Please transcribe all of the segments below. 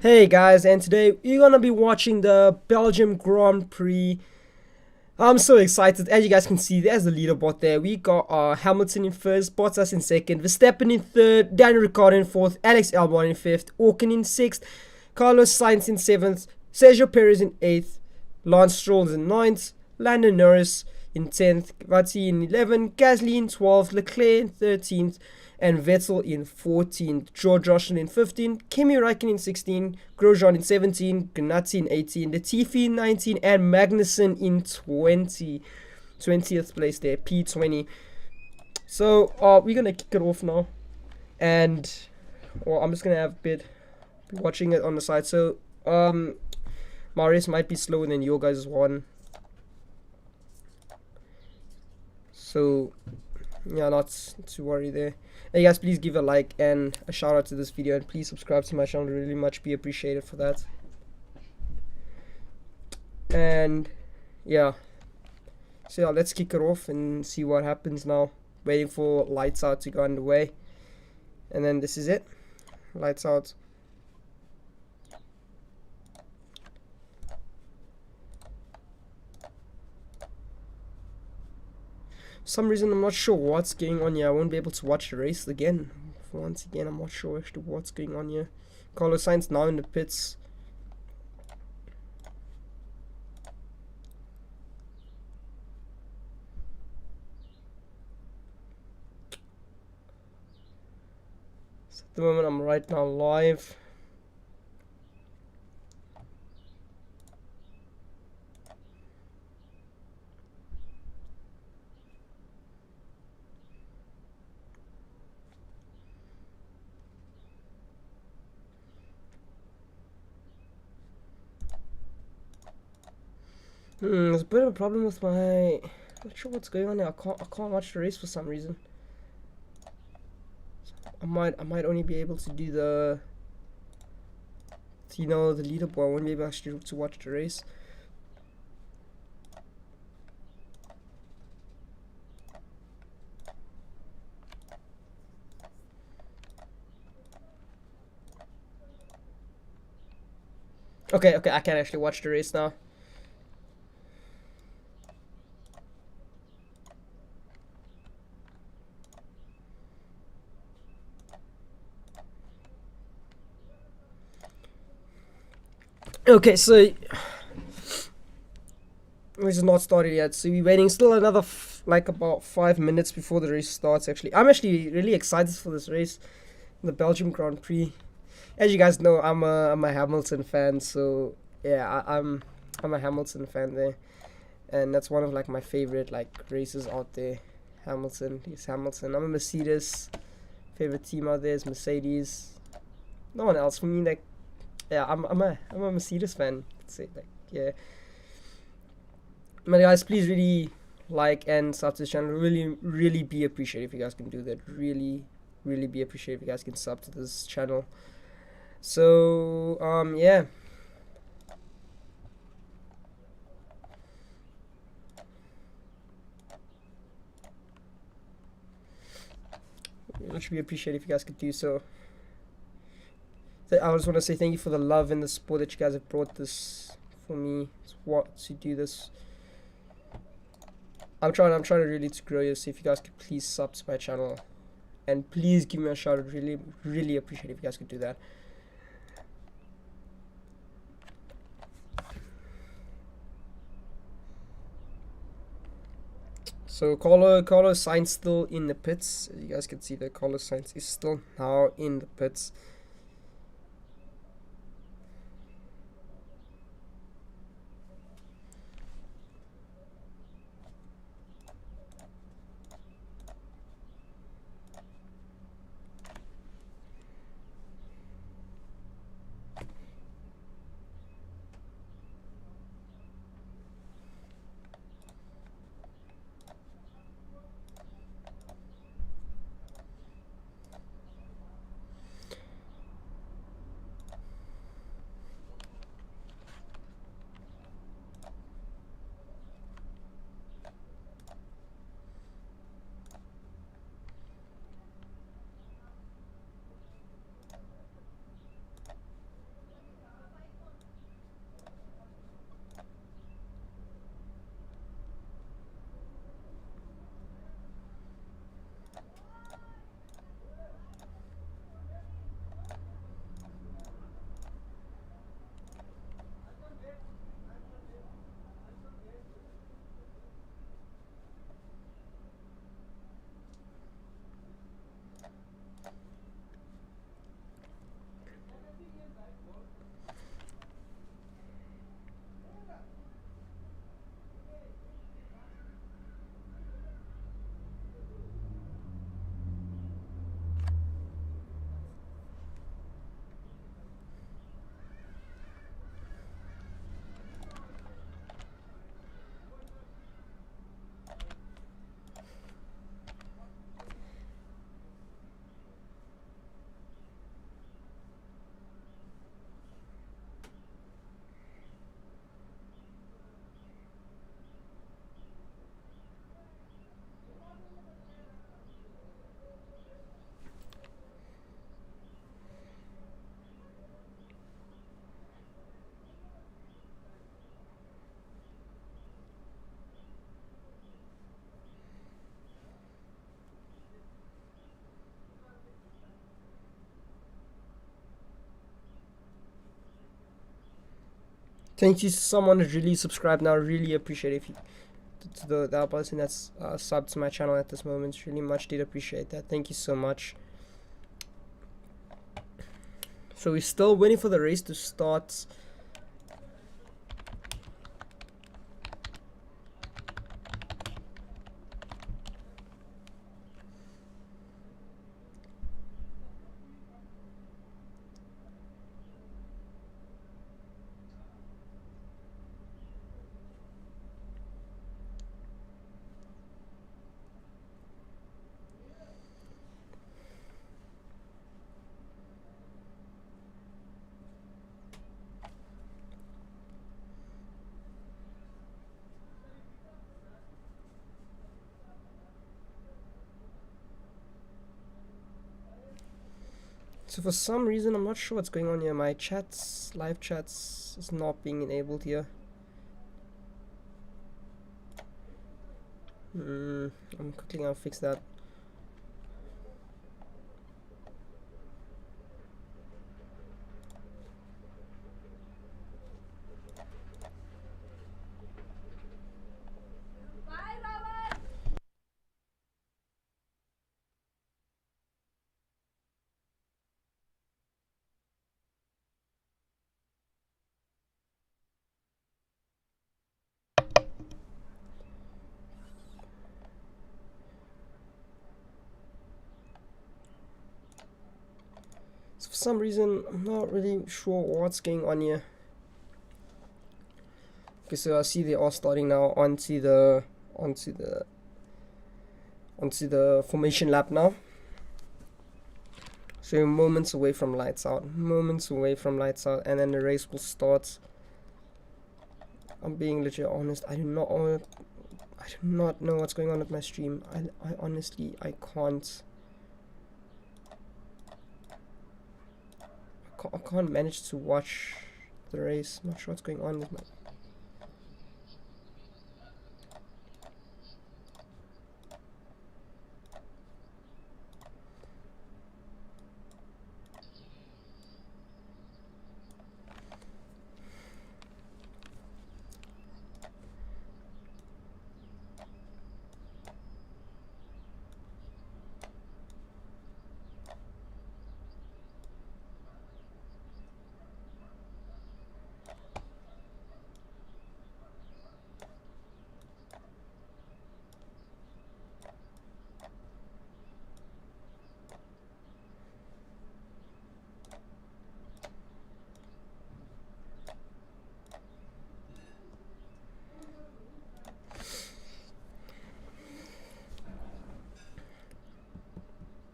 Hey guys, and today we're gonna be watching the Belgium Grand Prix. I'm so excited. As you guys can see, there's the leaderboard there. We got Hamilton in first, Bottas in second, Verstappen in third, Daniel Ricciardo in fourth, Alex Albon in fifth, Ocon in sixth, Carlos Sainz in seventh, Sergio Perez in eighth, Lance Stroll in ninth, Lando Norris in 10th, Vati in 11th, Gasly in 12th, Leclerc in 13th, and Vettel in 14th, George Russell in 15th, Kimi Räikkönen in 16th, Grosjean in 17th, Ganassi in 18th, Latifi in 19th, and Magnussen in 20th place there, P20. So we're gonna kick it off now, and I'm just gonna have a bit watching it on the side. So my race might be slower than your guys' one. So yeah, not to worry there. Hey guys, please give a like and a shout out to this video, and please subscribe to my channel. Really much be appreciated for that. And yeah, so yeah, let's kick it off and see what happens now. Waiting for lights out to go underway, and then this is it. Lights out. For some reason I'm not sure what's going on here. I won't be able to watch the race again. Once again, I'm not sure actually what's going on here. Carlos Sainz now in the pits. So at the moment I'm right now live. There's a bit of a problem with my. I'm not sure what's going on here. I can't watch the race for some reason. I might only be able to do the the leaderboard. I won't be able actually to watch the race. Okay, I can actually watch the race now. Okay, so race is not started yet, so we're waiting still another like about 5 minutes before the race starts. Actually, I'm actually really excited for this race, the Belgium Grand Prix. As you guys know, I'm a Hamilton fan, so yeah, I'm a Hamilton fan there, and that's one of like my favorite like races out there. Hamilton, he's Hamilton. I'm a Mercedes. Favorite team out there is Mercedes. No one else for me. Like, yeah, I'm a Mercedes fan. Let's say like yeah. But guys, please really like and sub to this channel. Really be appreciated if you guys can do that. Really be appreciated if you guys can sub to this channel. So yeah. Much be appreciated if you guys could do so. I just want to say thank you for the love and the support that you guys have brought this for me to do this. I'm trying to really to grow you. So if you guys could please sub to my channel, and please give me a shout out. Really appreciate it if you guys could do that. So Carlos Sainz still in the pits. As you guys can see that Carlos Sainz is still now in the pits. Thank you to someone who's really subscribed now. Really appreciate if you to the person that's subbed to my channel at this moment. Really much did appreciate that. Thank you so much. So we're still waiting for the race to start. So for some reason, I'm not sure what's going on here. My chats, live chats, is not being enabled here. I'm quickly gonna fix that. So for some reason, I'm not really sure what's going on here. Okay, so I see they are starting now onto the formation lap now. So you're moments away from lights out, and then the race will start. I'm being legit honest. I do not know what's going on with my stream. I honestly can't. I can't manage to watch the race. I'm not sure what's going on with my.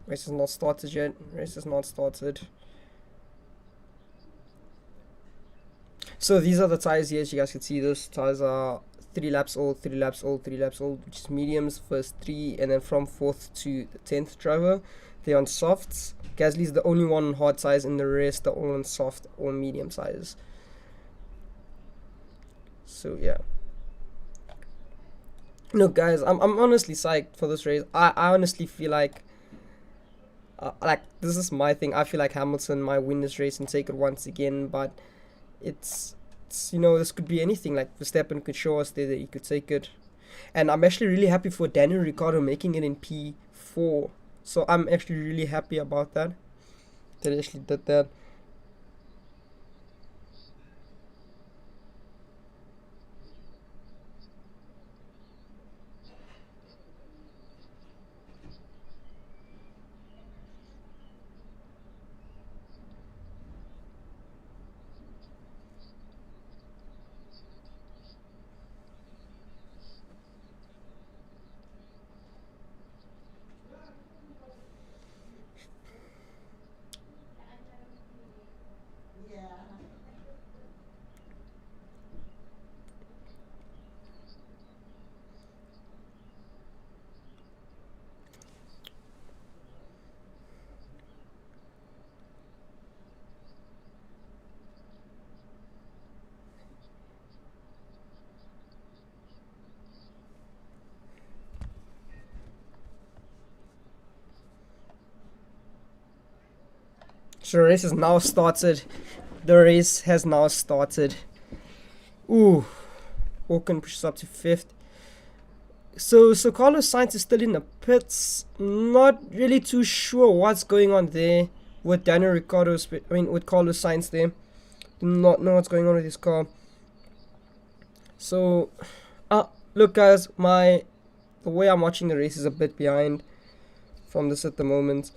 Race has not started yet. Race has not started. So these are the tires here. As you guys can see, those tires are 3 laps old, 3 laps old, 3 laps old, which is mediums, first 3, and then from 4th to the 10th driver, they're on softs. Gasly's the only one on hard tires, and the rest are all on soft or medium tires. So yeah. Look, guys, I'm honestly psyched for this race. I honestly feel like this is my thing. I feel like Hamilton might win this race and take it once again, but it's this could be anything. Like Verstappen could show us there that he could take it, and I'm actually really happy for Daniel Ricciardo making it in P4. So I'm actually really happy about that. That he actually did that. So the race has now started. The race has now started. Ooh, Ocon pushes up to 5th. So Carlos Sainz is still in the pits. Not really too sure what's going on there with Daniel Ricciardo's. I mean, with Carlos Sainz there. Do not know what's going on with his car. So, look, guys, the way I'm watching the race is a bit behind from this at the moment.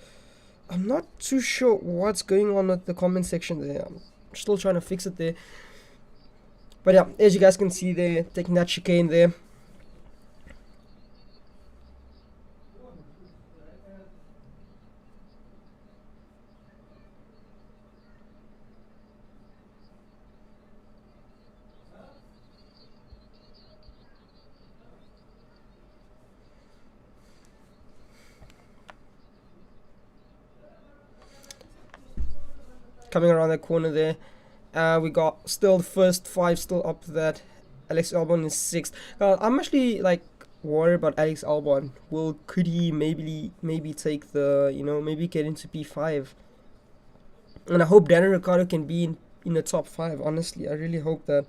I'm not too sure what's going on with the comment section there. I'm still trying to fix it there. But yeah, as you guys can see there, taking that chicane there. Coming around that corner there. We got still the first 5 still up to that. Alex Albon is 6th. I'm actually like worried about Alex Albon. Could he maybe take the, maybe get into P5? And I hope Daniel Ricciardo can be in the top 5. Honestly, I really hope that.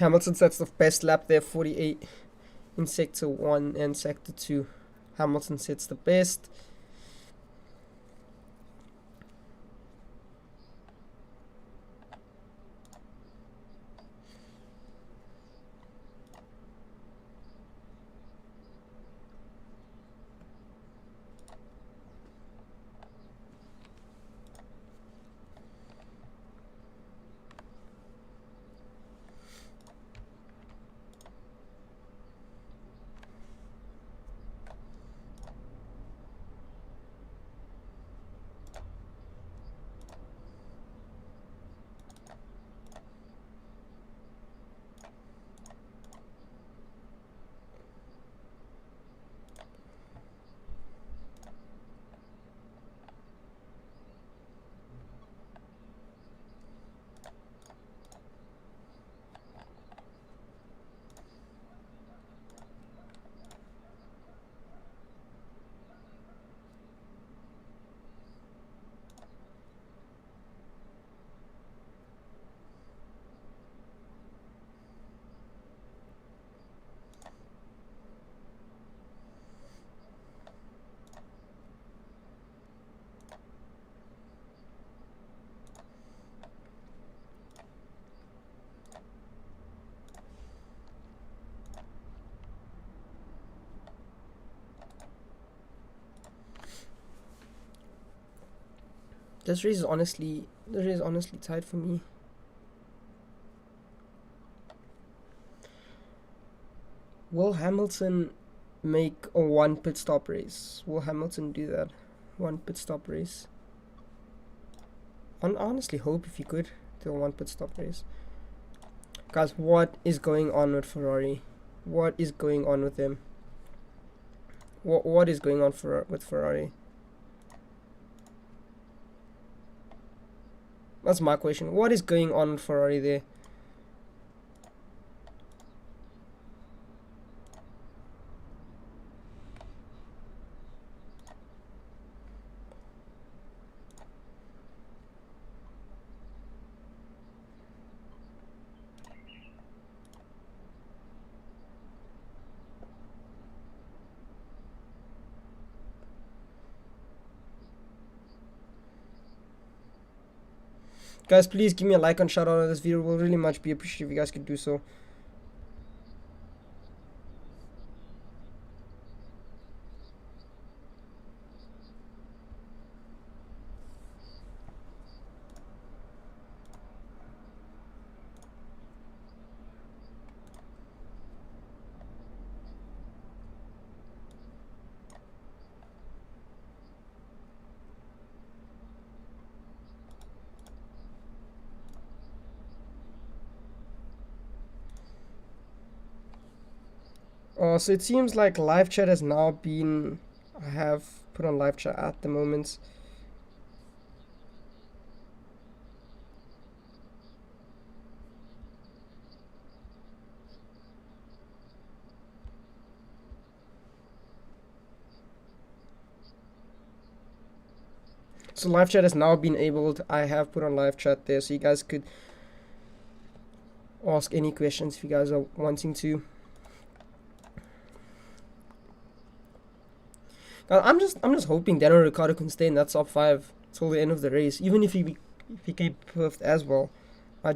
Hamilton sets the best lap there, 48 in sector 1 and sector 2. Hamilton sets the best. This race is honestly tight for me. Will Hamilton make a 1 pit stop race? Will Hamilton do that? 1 pit stop race? I honestly hope if he could do a 1 pit stop race. Guys, what is going on with Ferrari? What is going on with them? What is going on with Ferrari? That's my question. What is going on with Ferrari there? Guys, please give me a like and shout out on this video. It will really much be appreciated if you guys could do so. So it seems like live chat has now been. I have put on live chat at the moment. So live chat has now been enabled. I have put on live chat there, so you guys could ask any questions if you guys are wanting to. I'm just hoping Daniel Ricciardo can stay in that top 5 till the end of the race, even if he came perfect as well. I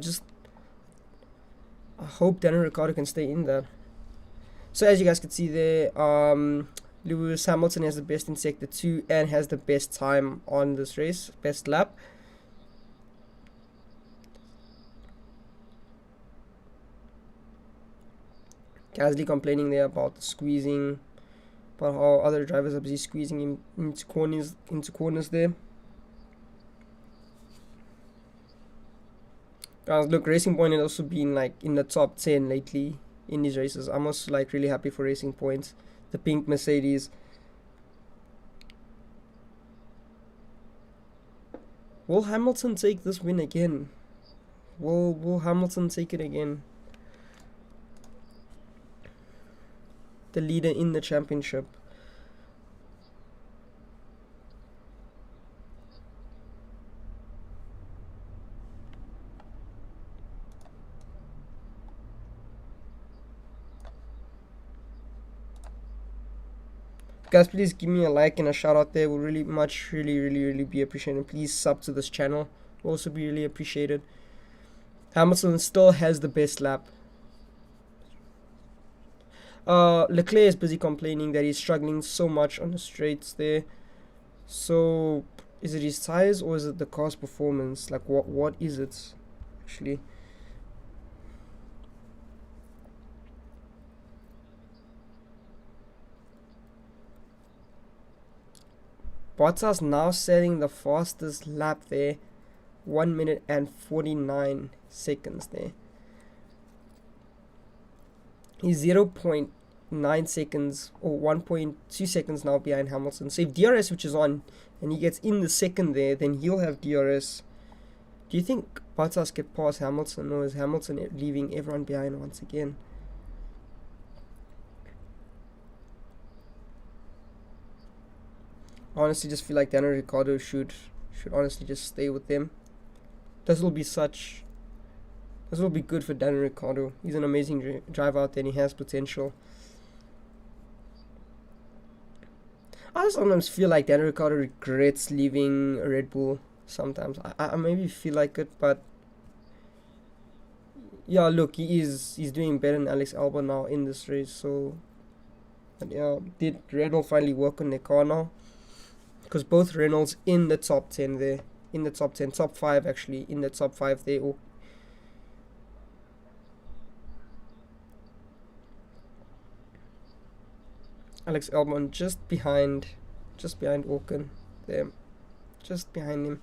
hope Daniel Ricciardo can stay in there. So as you guys can see there, Lewis Hamilton has the best in sector 2 and has the best time on this race, best lap. Gasly complaining there about the squeezing, about how other drivers are busy squeezing him into corners there. Guys, look, Racing Point has also been like in the top 10 lately in these races. I'm also like really happy for Racing Point, the pink Mercedes. Will Hamilton take this win again? Will Hamilton take it again? The leader in the championship. Guys, please give me a like and a shout out there. Will really much really be appreciated. Please sub to this channel. Will also be really appreciated. Hamilton still has the best lap. Leclerc is busy complaining that he's struggling so much on the straights there. So is it his tires or is it the car's performance? Like what is it actually? Bottas now setting the fastest lap there, 1 minute and 49 seconds there. He's 0.9 seconds or 1.2 seconds now behind Hamilton. So if DRS switches on and he gets in the second there, then he'll have DRS. Do you think Bottas can pass Hamilton, or is Hamilton leaving everyone behind once again? I honestly just feel like Daniel Ricciardo should honestly just stay with them. This will be good for Daniel Ricciardo. He's an amazing driver out there and he has potential. I sometimes feel like Daniel Ricciardo regrets leaving Red Bull sometimes. I maybe feel like it, but yeah, look, he's doing better than Alex Albon now in this race. So, but yeah, did Renault finally work on their car now? Because both Renaults in the top 10 there, in the top 10, top 5 actually, in the top 5 there. Oh. Alex Albon just behind Ocon there, just behind him.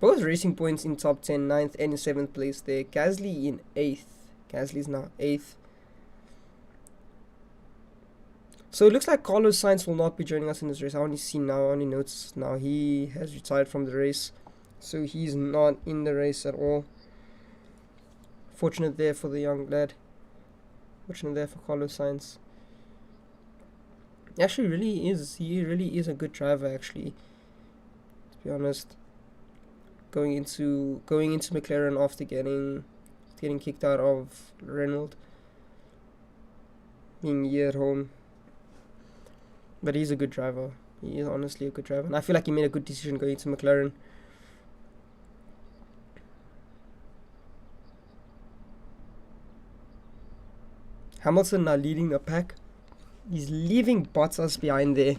Both Racing Points in top 10, 9th and 7th place there. Gasly in 8th. Gasly's now 8th. So it looks like Carlos Sainz will not be joining us in this race. I only see now, only notes now. He has retired from the race. So he's not in the race at all. Fortunate there for the young lad. Fortunate there for Carlos Sainz. Actually, really is. He really is a good driver, actually. To be honest. Going into McLaren after getting kicked out of Renault, being here at home. But he's a good driver. He is honestly a good driver, and I feel like he made a good decision going to McLaren. Hamilton now leading the pack. He's leaving Bottas behind there.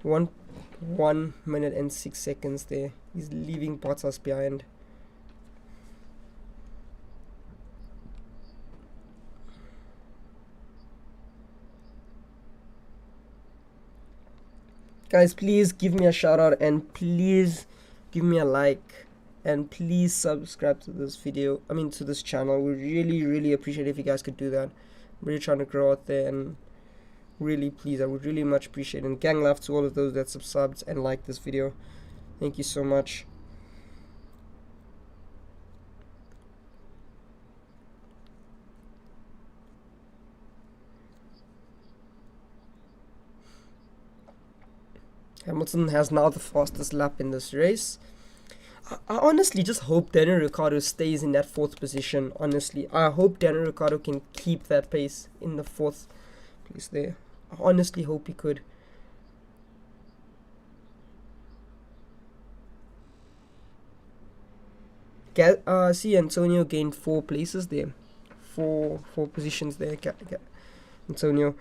1 minute and 6 seconds there. He's leaving Bottas behind. Guys, please give me a shout out and please give me a like and please subscribe to this video. To this channel. We really appreciate it if you guys could do that. I'm really trying to grow out there, and really please, I would really much appreciate it. And gang love to all of those that subscribed and liked this video. Thank you so much. Hamilton has now the fastest lap in this race. I honestly just hope Daniel Ricciardo stays in that 4th position. Honestly, I hope Daniel Ricciardo can keep that pace in the 4th place there. I honestly hope he could. See, Antonio gained 4 places there. Four positions there. Antonio.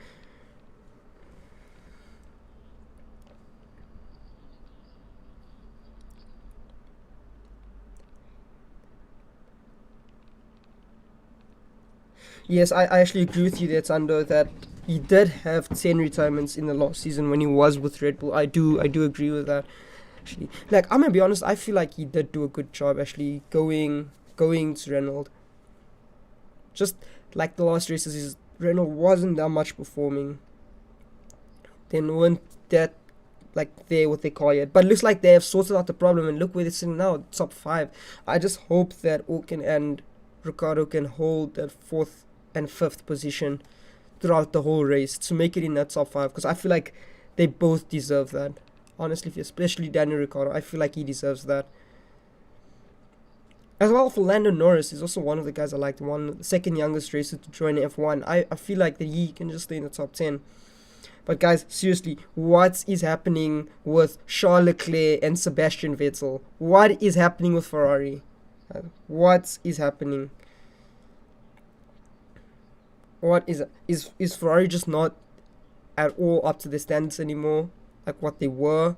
Yes, I actually agree with you there, Tando, that he did have 10 retirements in the last season when he was with Red Bull. I do agree with that. Actually, like, I'm gonna be honest, I feel like he did do a good job actually going to Renault. Just like the last races, Renault wasn't that much performing. They weren't that like there with their car yet, but it looks like they have sorted out the problem, and look where they're sitting now, top 5. I just hope that Ocon and Ricciardo can hold that 4th and 5th position throughout the whole race to make it in that top 5, because I feel like they both deserve that. Honestly, especially Daniel Ricciardo, I feel like he deserves that. As well for Lando Norris, he's also one of the guys I liked, the second youngest racer to join F1. I feel like that he can just stay in the top 10. But guys, seriously, what is happening with Charles Leclerc and Sebastian Vettel? What is happening with Ferrari? What is happening? What is Ferrari just not at all up to the standards anymore, like what they were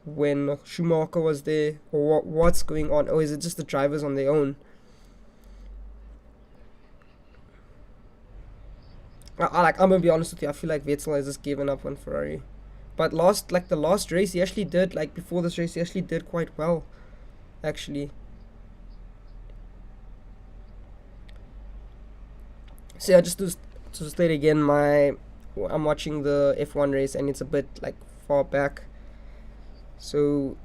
when Schumacher was there, or what's going on? Or is it just the drivers on their own? I'm gonna be honest with you, I feel like Vettel has just given up on Ferrari. But the last race, he actually did, like before this race, he actually did quite well, actually. So yeah, just to state again, I'm watching the F1 race and it's a bit like far back. So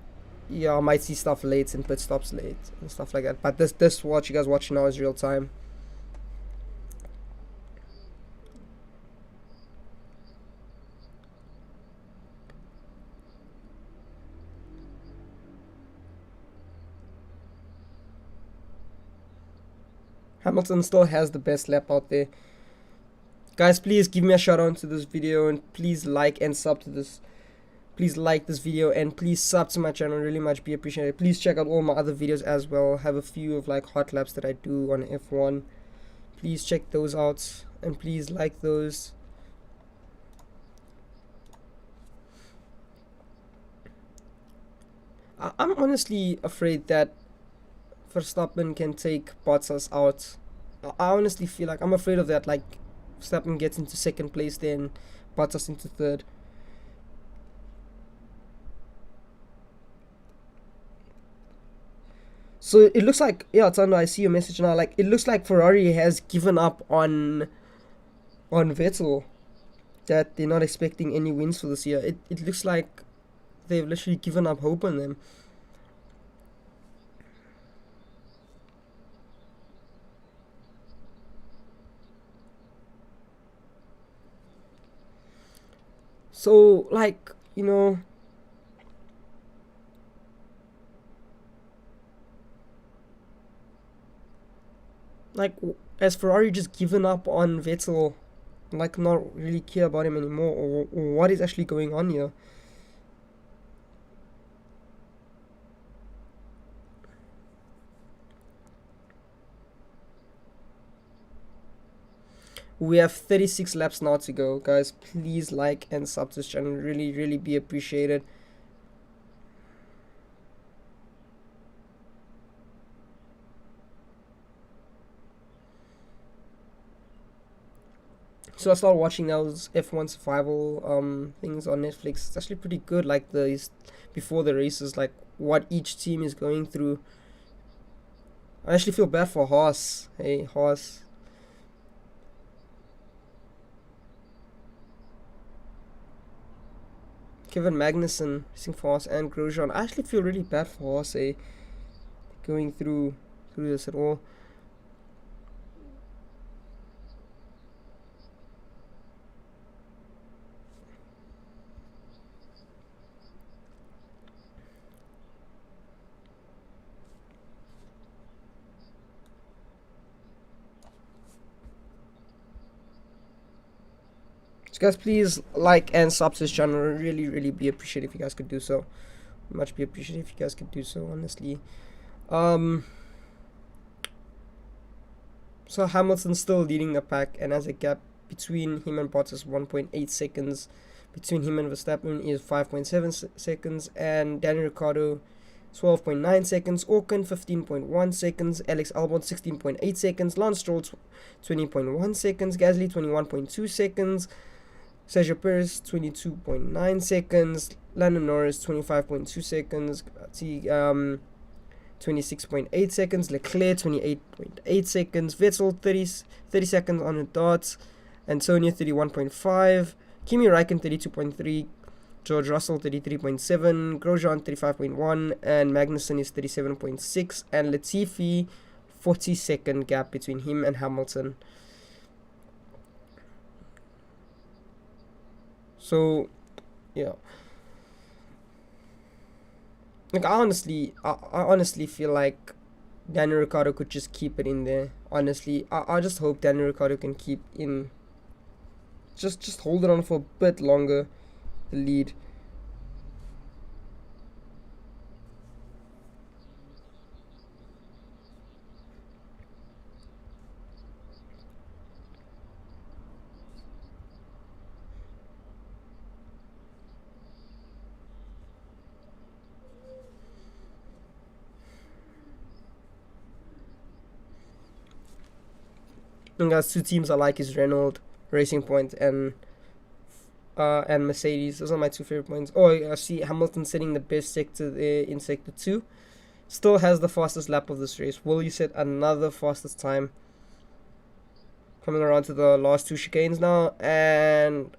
yeah, I might see stuff late and pit stops late and stuff like that. But this what you guys watching now is real time. Hamilton still has the best lap out there. Guys, please give me a shout out to this video and please like and sub to this. Please like this video and please sub to my channel, really much be appreciated. Please check out all my other videos as well. I have a few of like hot laps that I do on F1. Please check those out and please like those. I'm honestly afraid that Verstappen can take Bottas out. I honestly feel like I'm afraid of that. Like Verstappen gets into 2nd place, then Bottas into 3rd. So it looks like, yeah, Tando, I see your message now. Like it looks like Ferrari has given up on Vettel. That they're not expecting any wins for this year. It looks like they've literally given up hope on them. So, like, you know, like, has Ferrari just given up on Vettel, like, not really care about him anymore, or what is actually going on here? We have 36 laps now to go, guys. Please like and sub this channel. Really be appreciated. So I started watching those F1 survival things on Netflix. It's actually pretty good, like the before the races, like what each team is going through. I actually feel bad for Haas. Hey, Haas. Kevin Magnussen racing for Haas and Grosjean. I actually feel really bad for Haas, eh? Going through this at all. So guys, please like and sub to this channel. Really be appreciated if you guys could do so. Much be appreciated if you guys could do so, honestly. So Hamilton's still leading the pack and has a gap between him and Bottas 1.8 seconds. Between him and Verstappen is 5.7 seconds, and Daniel Ricciardo 12.9 seconds, Ocon 15.1 seconds, Alex Albon 16.8 seconds, Lance Stroll 20.1 seconds, Gasly 21.2 seconds, Sergio Perez 22.9 seconds, Lando Norris 25.2 seconds, 26.8 seconds, Leclerc 28.8 seconds, Vettel 30 seconds on the dot, Antonio 31.5, Kimi Räikkönen 32.3, George Russell 33.7, Grosjean 35.1, and Magnussen is 37.6, and Latifi 40-second gap between him and Hamilton. So, yeah. Like I honestly feel like Daniel Ricciardo could just keep it in there. Honestly, I just hope Daniel Ricciardo can keep in. Just hold it on for a bit longer, the lead. And guys, two teams I like is Renault Racing Point and Mercedes. Those are my two favorite points. Oh, I see Hamilton setting the best sector there in sector 2. Still has the fastest lap of this race. Will you set another fastest time? Coming around to the last two chicanes now and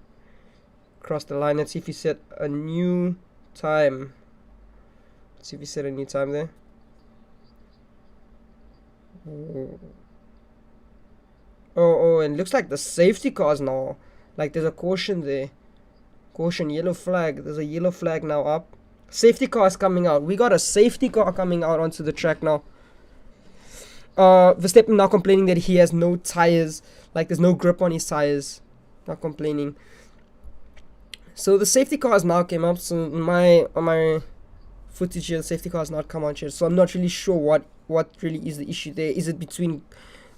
cross the line. Let's see if he set a new time. Let's see if he set a new time there. Oh, and looks like the safety cars now. Like there's a caution there. Caution, yellow flag. There's a yellow flag now up. Safety car is coming out. We got a safety car coming out onto the track now. Verstappen now complaining that he has no tires. Like there's no grip on his tires. Not complaining. So the safety cars now came up. So on my footage here, the safety cars not come out yet. So I'm not really sure what really is the issue there. Is it between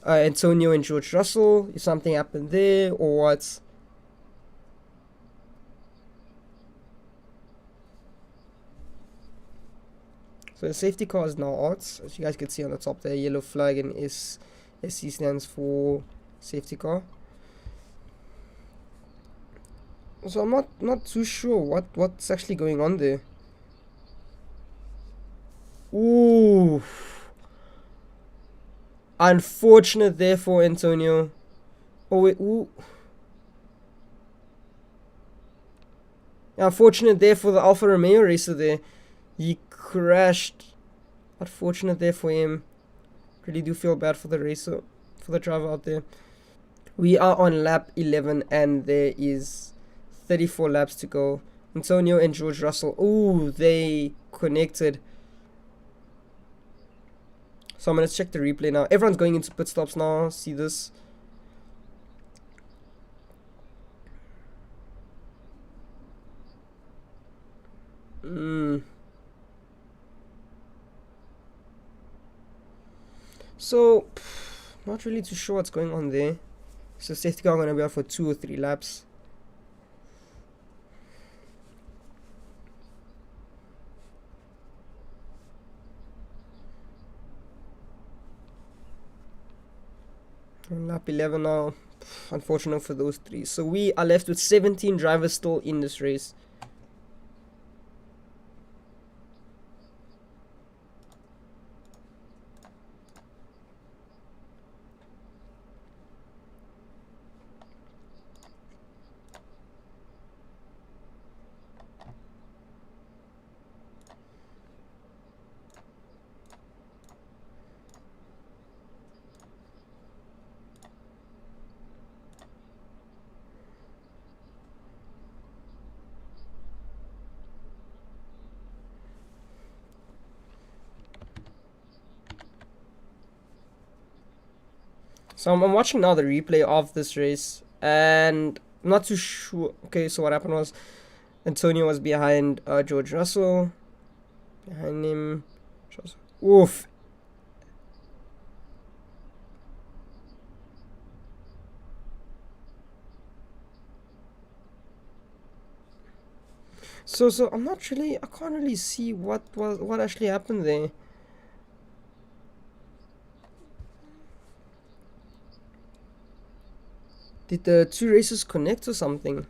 Antonio and George Russell? Is something happened there or what? So the safety car is now out. As you guys can see on the top there, yellow flag, and SC stands for safety car. So I'm not too sure what's actually going on there. Ooh. Unfortunate there for Antonio. Oh wait, ooh. Unfortunate there for the Alfa Romeo racer there. He crashed. Unfortunate there for him. Really do feel bad for the racer, for the driver out there. We are on lap 11 and there is 34 laps to go. Antonio and George Russell. Ooh, they connected. So I'm going to check the replay now. Everyone's going into pit stops now. See this? So, not really too sure what's going on there. So safety car gonna be out for 2 or 3 laps. On lap 11 now. Unfortunate for those 3. So we are left with 17 drivers still in this race. So I'm watching now the replay of this race, and I'm not too sure. Okay, so what happened was Antonio was behind George Russell. Behind him. Oof. So I'm not really. I can't really see what actually happened there. Did the 2 races connect or something?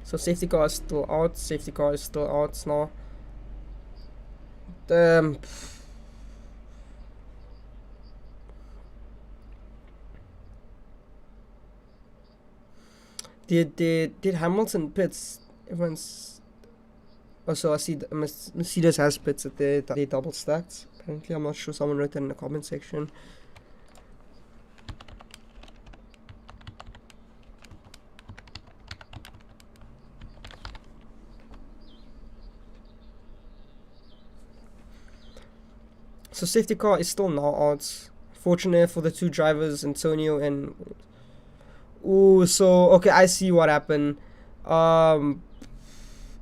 So safety car is still out. Safety car is still out now. Did Hamilton pits? Everyone's. Also, I see Mercedes has pits at they double stacked. Apparently, I'm not sure. Someone wrote that in the comment section. So safety car is still not out. Fortunate for the 2 drivers, Antonio and. Ooh, so okay, I see what happened.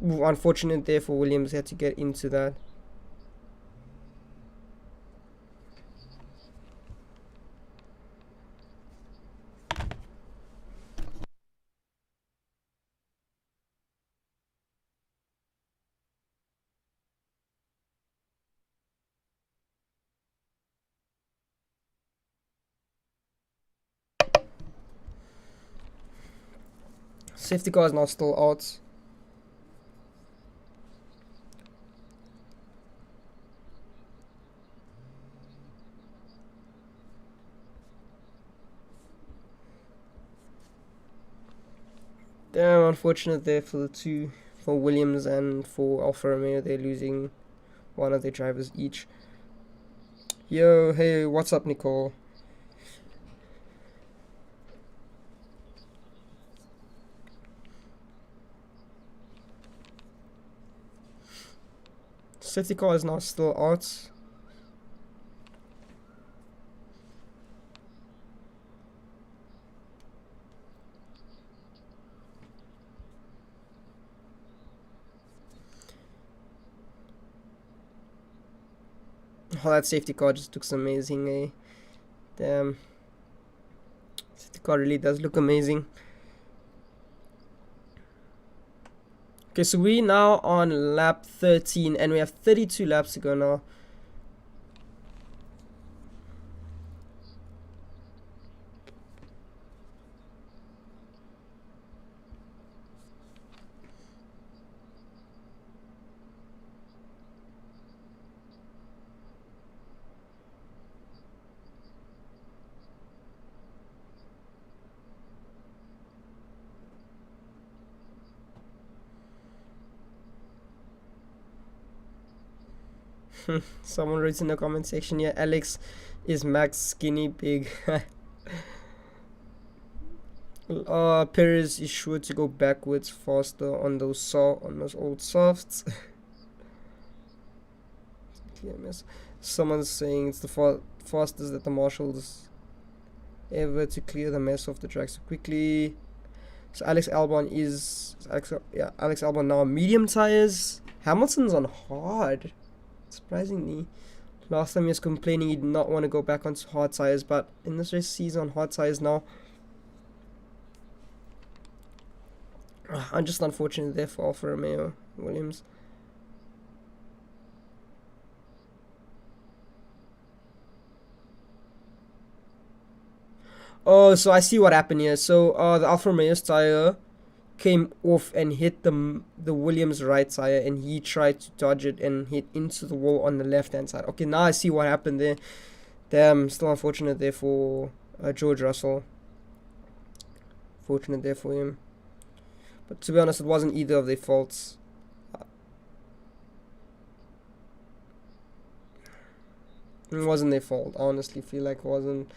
Unfortunate there for Williams. He had to get into that. Safety car is now still out. Damn, unfortunate there for the 2, for Williams and for Alfa Romeo. They're losing one of their drivers each. Yo, hey, what's up, Nicole? Safety car is now still out. Oh, that safety car just looks amazing, eh? Damn. Safety car really does look amazing. Okay, so we now on lap 13, and we have 32 laps to go now. Someone wrote in the comment section here, Alex is Max skinny big. Perez is sure to go backwards faster on those old softs. Someone's saying it's the fastest that the marshals ever to clear the mess off the track so quickly. So Alex Albon now medium tires. Hamilton's on hard, surprisingly. Last time he was complaining he did not want to go back onto hard tires, but in this race he's on hard tires now. I'm just unfortunate there for Alfa Romeo Williams. Oh, so I see what happened here. So the Alfa Romeo's tire came off and hit the Williams right tire, and he tried to dodge it and hit into the wall on the left hand side. Okay, now I see what happened there. Damn, still unfortunate there for George Russell. Fortunate there for him. But to be honest, it wasn't either of their faults. It wasn't their fault. I honestly feel like it wasn't.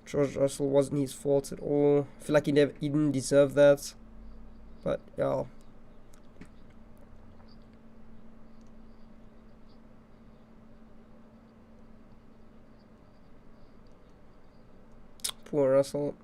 George Russell wasn't his fault at all. I feel like he didn't deserve that. But yeah. Poor Russell.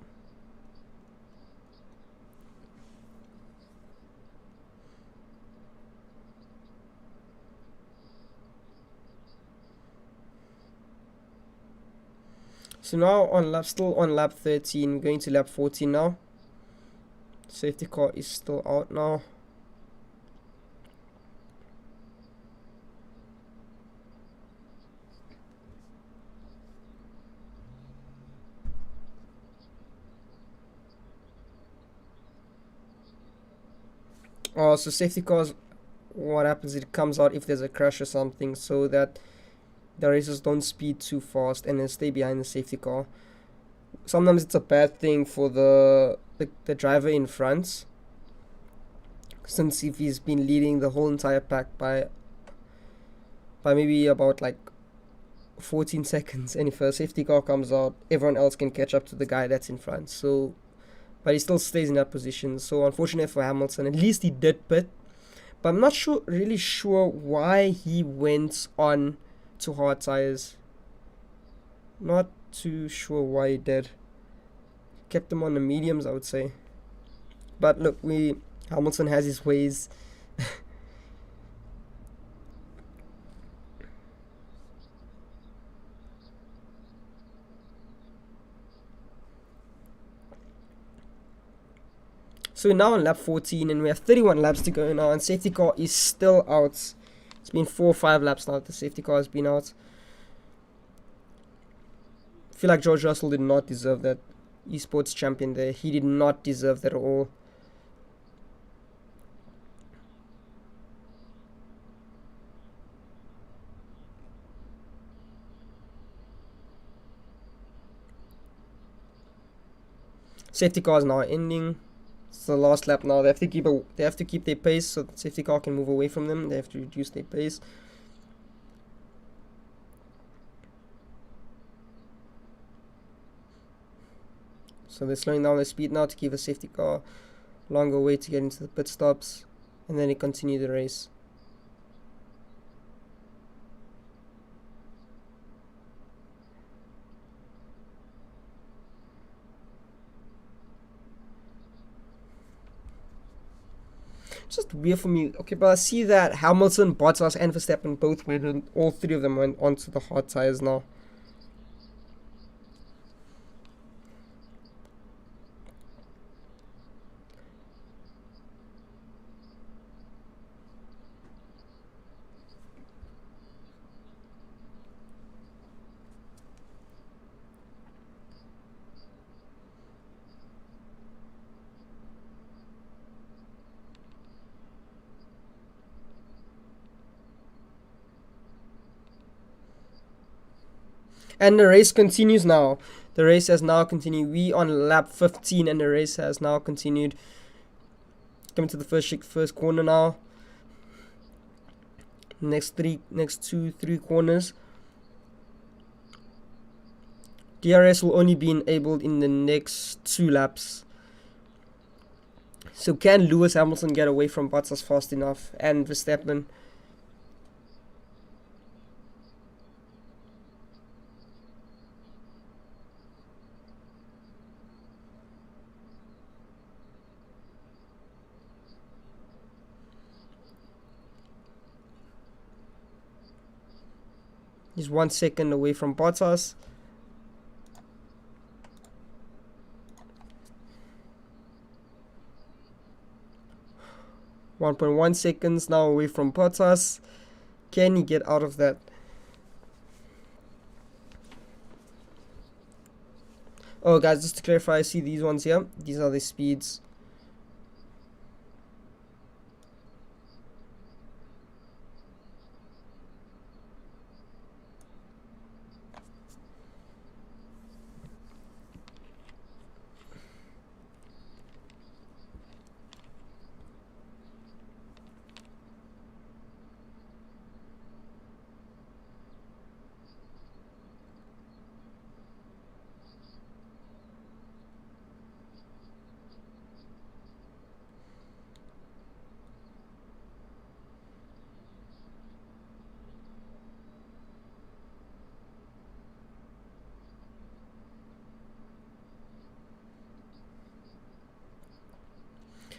So now still on lap 13, going to lap 14 now. Safety car is still out now. Oh, so safety cars, what happens, it comes out if there's a crash or something, so that the racers don't speed too fast and then stay behind the safety car. Sometimes it's a bad thing for the driver in front, since if he's been leading the whole entire pack by maybe about like 14 seconds, and if a safety car comes out, everyone else can catch up to the guy that's in front. So, but he still stays in that position. So unfortunate for Hamilton. At least he did pit, but I'm not really sure why he went on to hard tires. Not too sure why he did. Kept him on the mediums, I would say. But look, Hamilton has his ways. So we're now on lap 14 and we have 31 laps to go now, and safety car is still out. It's been 4 or 5 laps now that the safety car has been out. I feel like George Russell did not deserve that esports champion there. He did not deserve that at all. Safety car is now ending. It's the last lap now. They have to keep their pace so the safety car can move away from them. They have to reduce their pace. So they're slowing down their speed now to give the safety car a longer way to get into the pit stops, and then they continue the race. Just weird for me. Okay, but I see that Hamilton, Bottas, and Verstappen both went, and all 3 of them went onto the hard tires now. And the race continues now. The race has now continued. We on lap 15 and the race has now continued. Coming to the first corner now. Next 2-3 corners. DRS will only be enabled in the next 2 laps. So can Lewis Hamilton get away from Bottas fast enough and Verstappen? He's 1 second away from Bottas. .1 seconds now away from Bottas. Can he get out of that? Oh, guys, just to clarify, see these ones here? These are the speeds.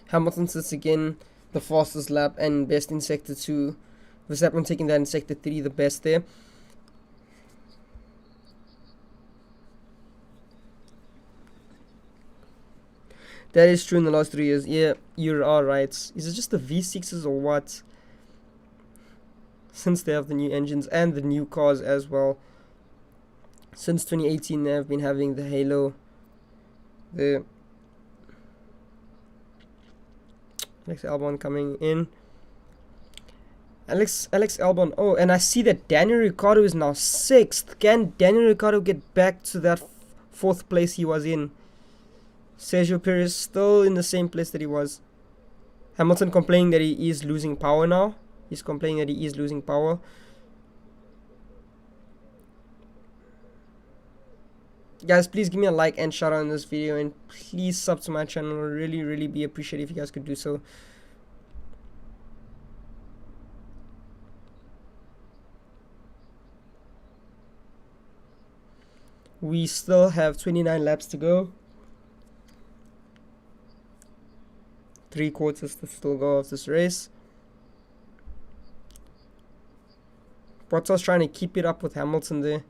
Hamilton sits again, the fastest lap and best in sector 2. Verstappen taking that in sector 3, the best there. That is true in the last 3 years. Yeah, you are right. Is it just the V6s or what? Since they have the new engines and the new cars as well. Since 2018 they have been having the Halo. The Alex Albon coming in. Alex Albon. Oh, and I see that Daniel Ricciardo is now 6th. Can Daniel Ricciardo get back to that 4th place he was in? Sergio Perez still in the same place that he was. Hamilton complaining that he is losing power now. He's complaining that he is losing power. Guys, please give me a like and shout out on this video, and please sub to my channel. It would really be appreciated if you guys could do so. We still have 29 laps to go. 3 quarters to still go of this race. Bottas trying to keep it up with Hamilton there.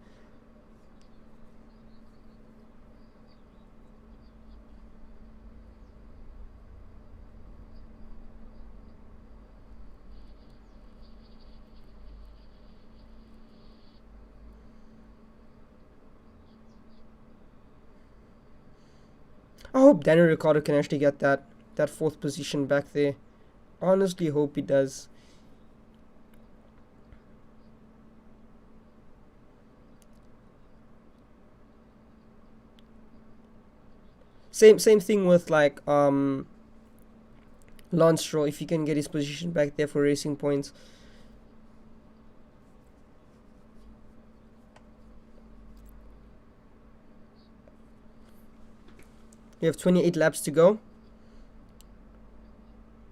I hope Daniel Ricciardo can actually get that 4th position back there. Honestly hope he does. Same thing with like Lance Stroll, if he can get his position back there for racing points. We have 28 laps to go.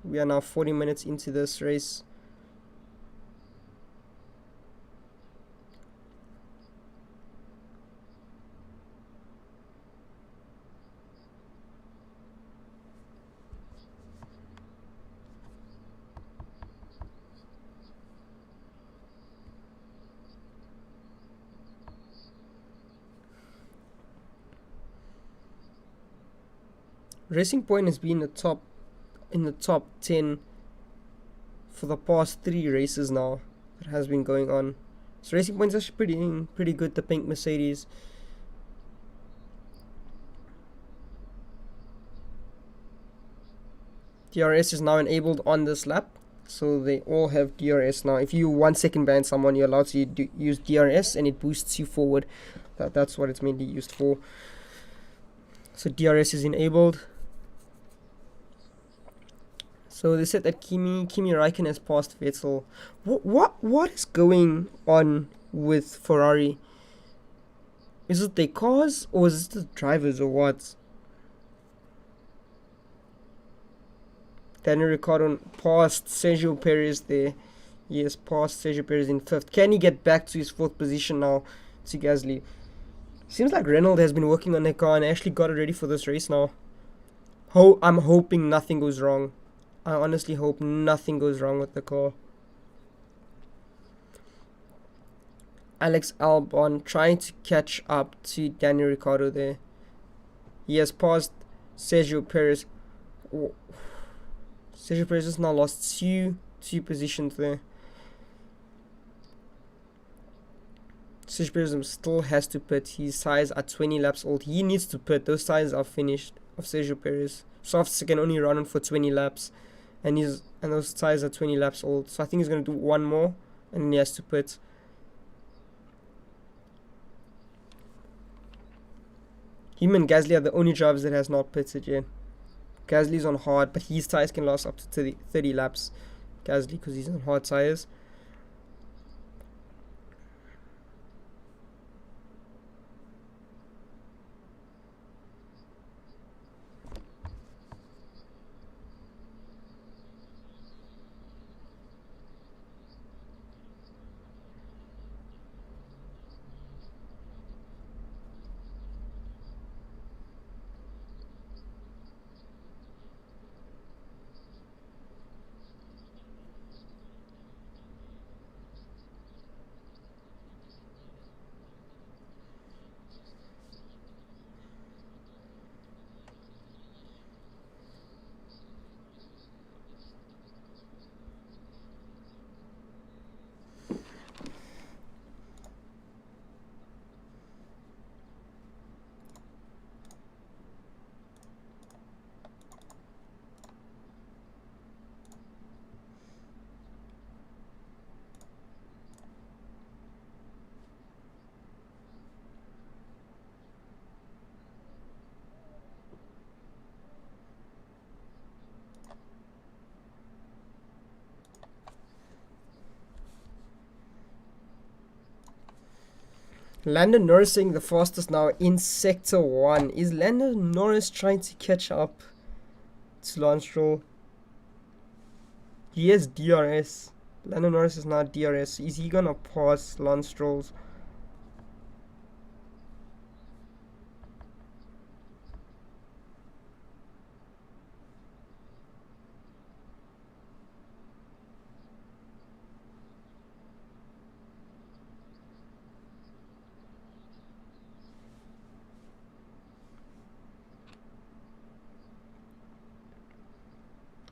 We are now 40 minutes into this race. Racing Point has been in the top 10 for the past 3 races now. It has been going on. So Racing Point's actually pretty good. The pink Mercedes. DRS is now enabled on this lap, so they all have DRS now. If you 1 second behind someone, you're allowed to use DRS, and it boosts you forward. That's what it's mainly used for. So DRS is enabled. So they said that Kimi Räikkönen has passed Vettel. What is going on with Ferrari? Is it their cars or is it the drivers or what? Daniel Ricciardo passed Sergio Perez there. Yes, passed Sergio Perez in 5th. Can he get back to his 4th position now to Gasly? Seems like Renault has been working on their car and actually got it ready for this race now. I'm hoping nothing goes wrong. I honestly hope nothing goes wrong with the car. Alex Albon trying to catch up to Daniel Ricciardo there. He has passed Sergio Perez. Oh. Sergio Perez has now lost two positions there. Sergio Perez still has to pit. His tires are 20 laps old. He needs to pit. Those tires are finished of Sergio Perez. Softs can only run on for 20 laps. And those tires are 20 laps old. So I think he's going to do one more. And then he has to pit. Him and Gasly are the only drivers that has not pitted yet. Gasly's on hard, but his tires can last up to 30 laps. Gasly, because he's on hard tires. Lando Norris saying the fastest now in Sector 1. Is Lando Norris trying to catch up to Lance Stroll? He has DRS. Lando Norris is now DRS. Is he gonna pass Lance Stroll's?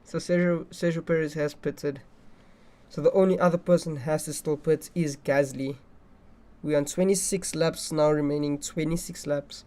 So Sergio Perez has pitted. So the only other person has to still pit is Gasly. We're on 26 laps now, remaining 26 laps.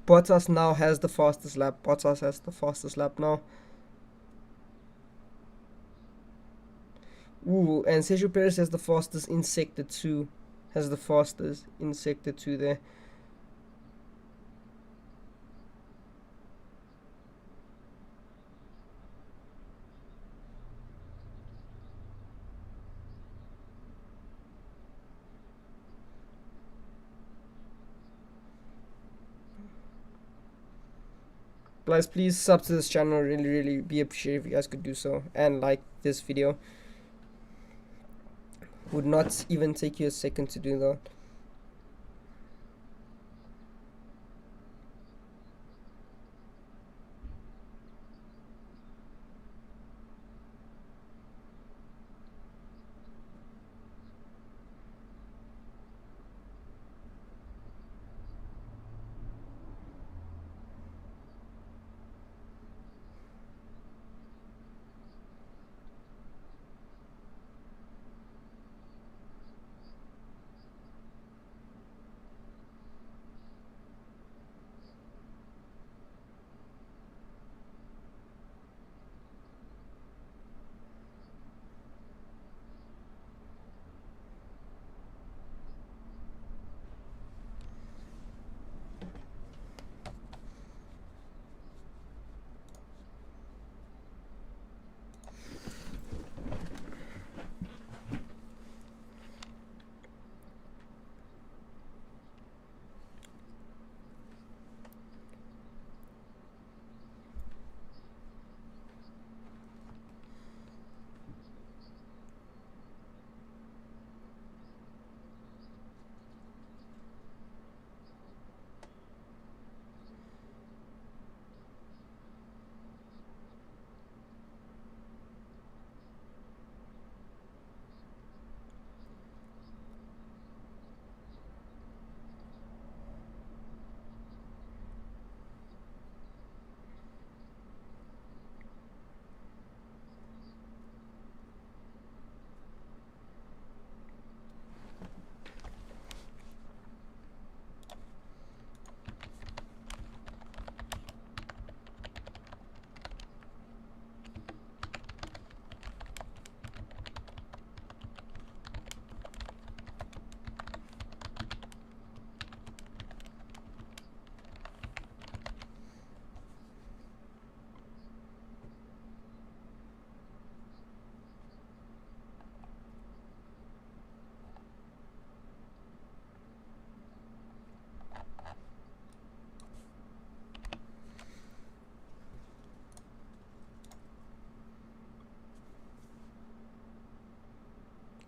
Bottas now has the fastest lap. Bottas has the fastest lap now. Ooh, and Sergio Perez has the fastest in Sector 2. Has the fastest in Sector 2 there. Guys, please sub to this channel. Really be appreciated if you guys could do so, and like this video. Would not even take you a second to do that.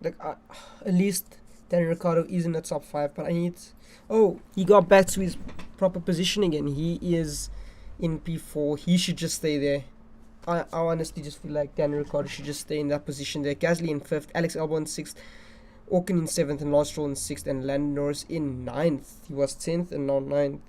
like at least Daniel Ricciardo is in the top 5, but I need... Oh, he got back to his proper position again. He is in P4. He should just stay there. I honestly just feel like Daniel Ricciardo should just stay in that position there. Gasly in 5th, Alex Albon in 6th, Ocon in 7th, and Lance Stroll in 6th, and Lando Norris in 9th. He was 10th and now 9th.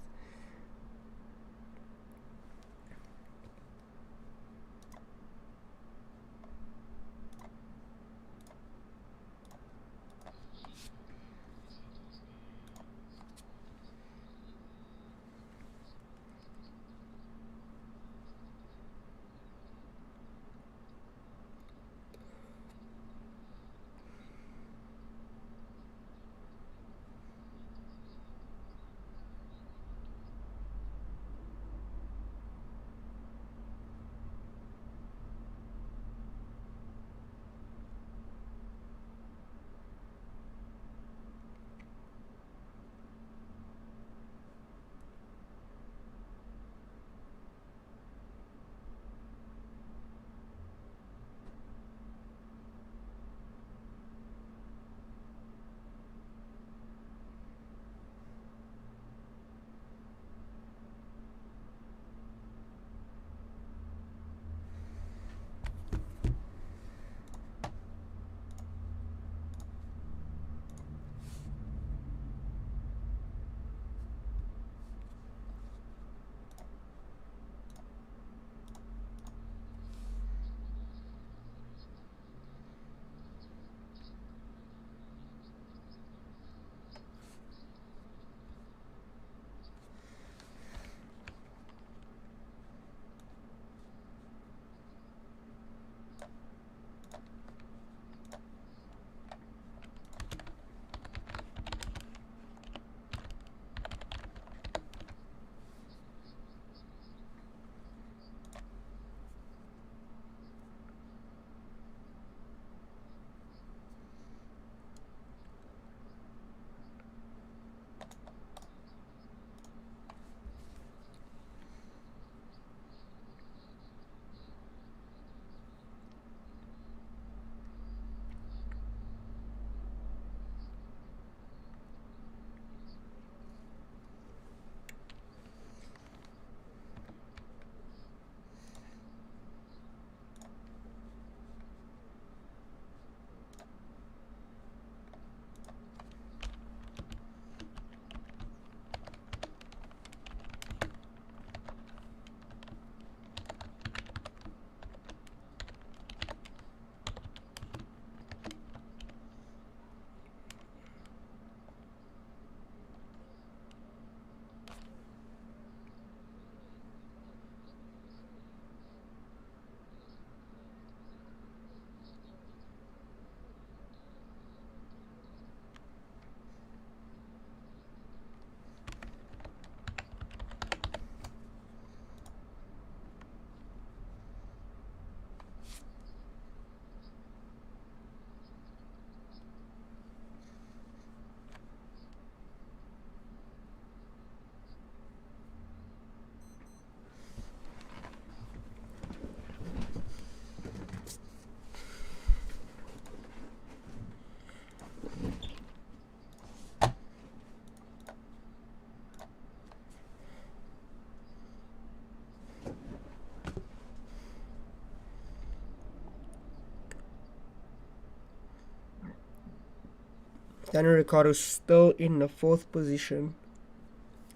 Daniel Ricciardo still in the 4th position.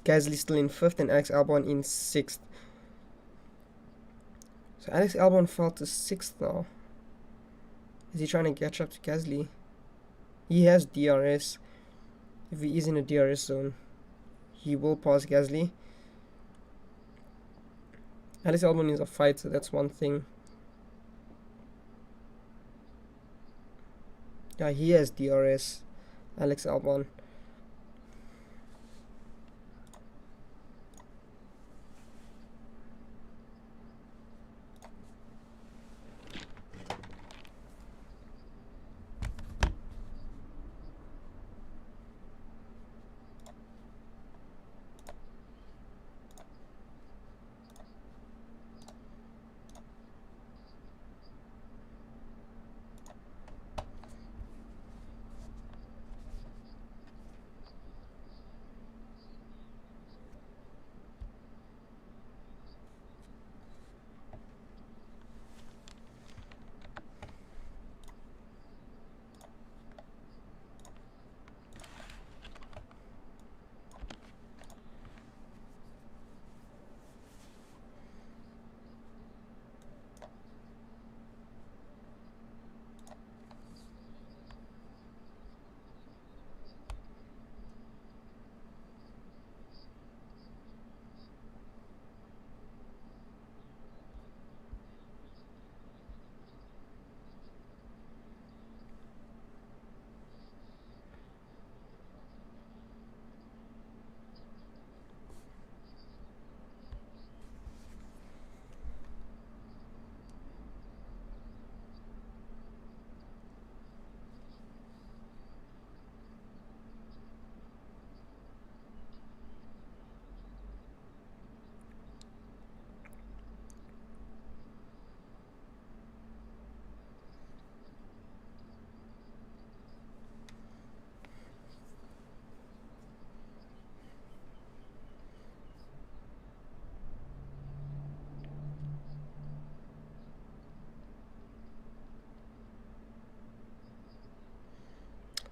Gasly still in 5th, and Alex Albon in 6th. So Alex Albon fell to 6th now. Is he trying to catch up to Gasly? He has DRS. If he is in a DRS zone, he will pass Gasly. Alex Albon is a fighter, that's one thing. Yeah, he has DRS. Alex Albon.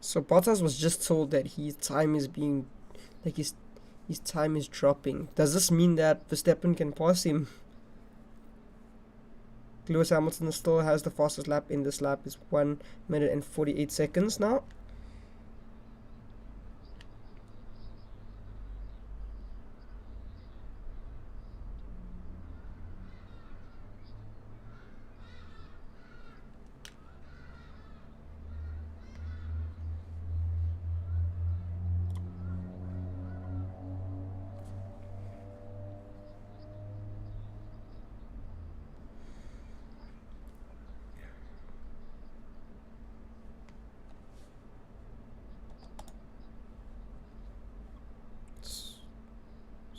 So Bottas was just told that his time is being, like his time is dropping. Does this mean that Verstappen can pass him? Lewis Hamilton still has the fastest lap in this lap. Is 1 minute and 48 seconds now.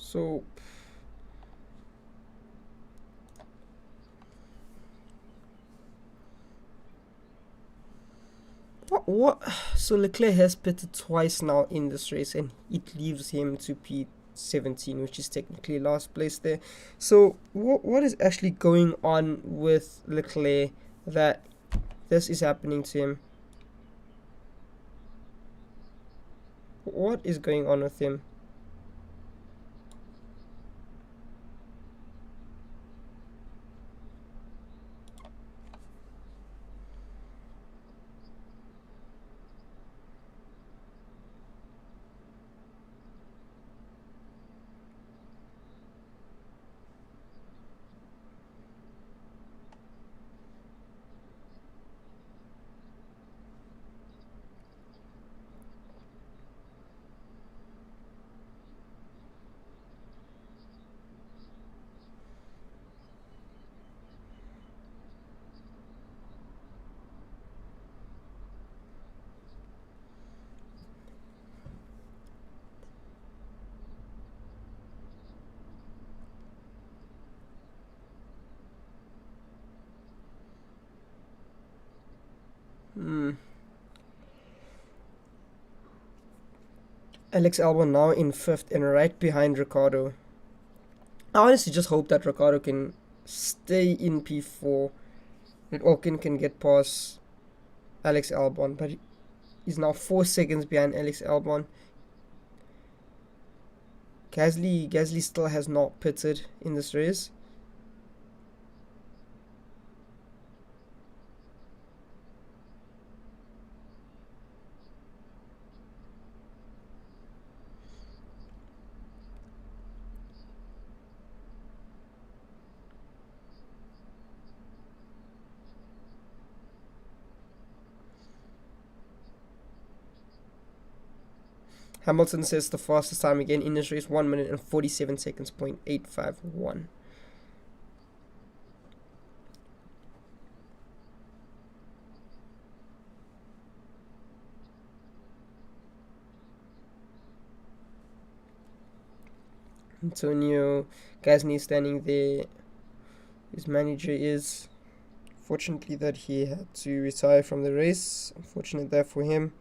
So what? So Leclerc has pitted twice now in this race, and it leaves him to P17, which is technically last place there. So what is actually going on with Leclerc that this is happening to him? What is going on with him? Alex Albon now in fifth and right behind Ricardo. I honestly just hope that Ricardo can stay in P4. That Ocon can get past Alex Albon, but he's now 4 seconds behind Alex Albon. Gasly still has not pitted in this race. Hamilton says the fastest time again in this race, 1 minute and 47 seconds, .851. Antonio Gasly standing there. His manager is. Fortunately that he had to retire from the race. Unfortunate that for him.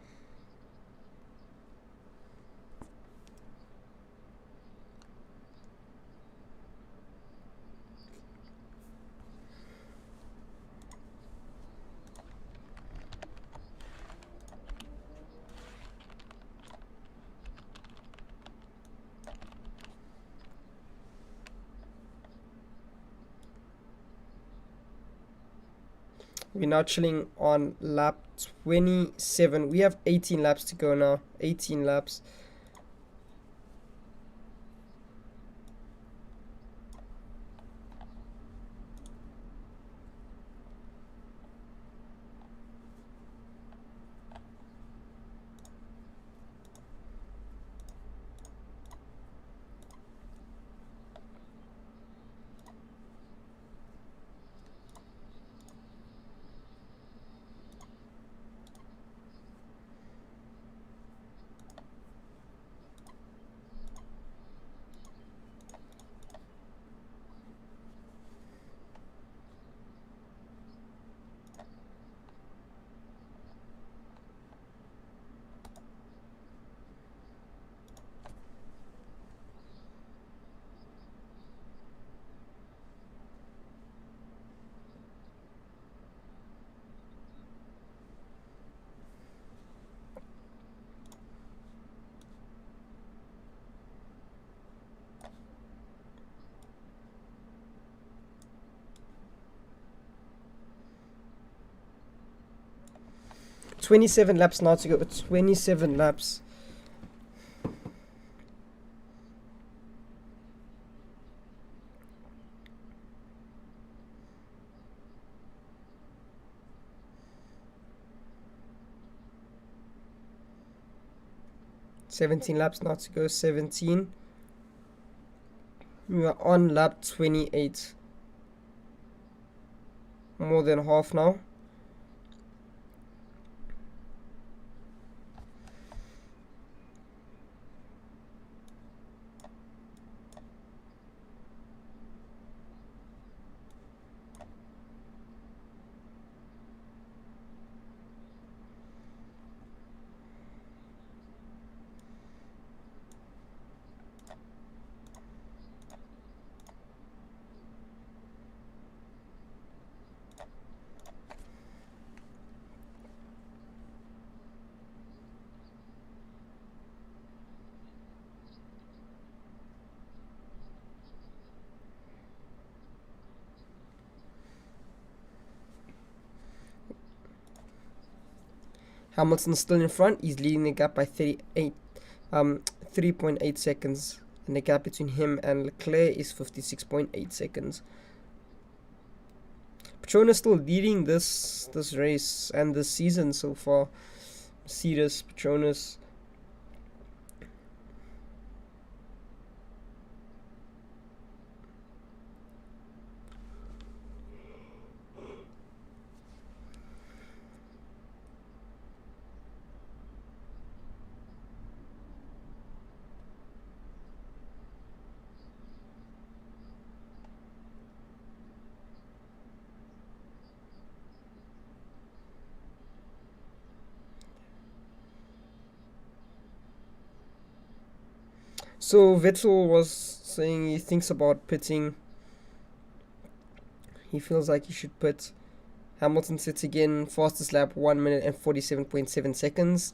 We're now chilling on lap 27. We have 18 laps to go now. 18 laps. 27 laps now to go. 27 laps. Seventeen laps now to go. 17. We are on lap 28. More than half now. Hamilton's still in front. He's leading the gap by 3.8 seconds, and the gap between him and Leclerc is 56.8 seconds. Petronas still leading this race and this season so far. Mercedes, Petronas. So Vettel was saying he thinks about pitting. He feels like he should pit. Hamilton sits again, fastest lap 1 minute and 47.7 seconds.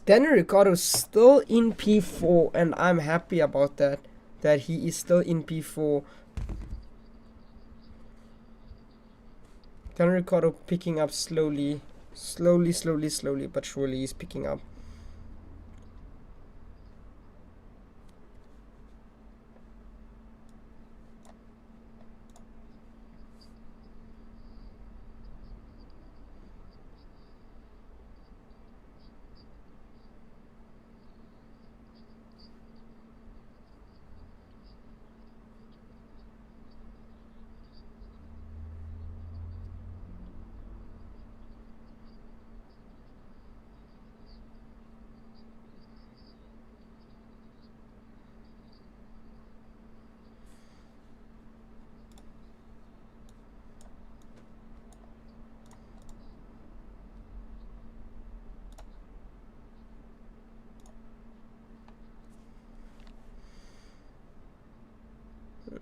Daniel Ricciardo's still in P4, and I'm happy about that he is still in P4. Daniel Ricciardo picking up slowly, but surely he's picking up.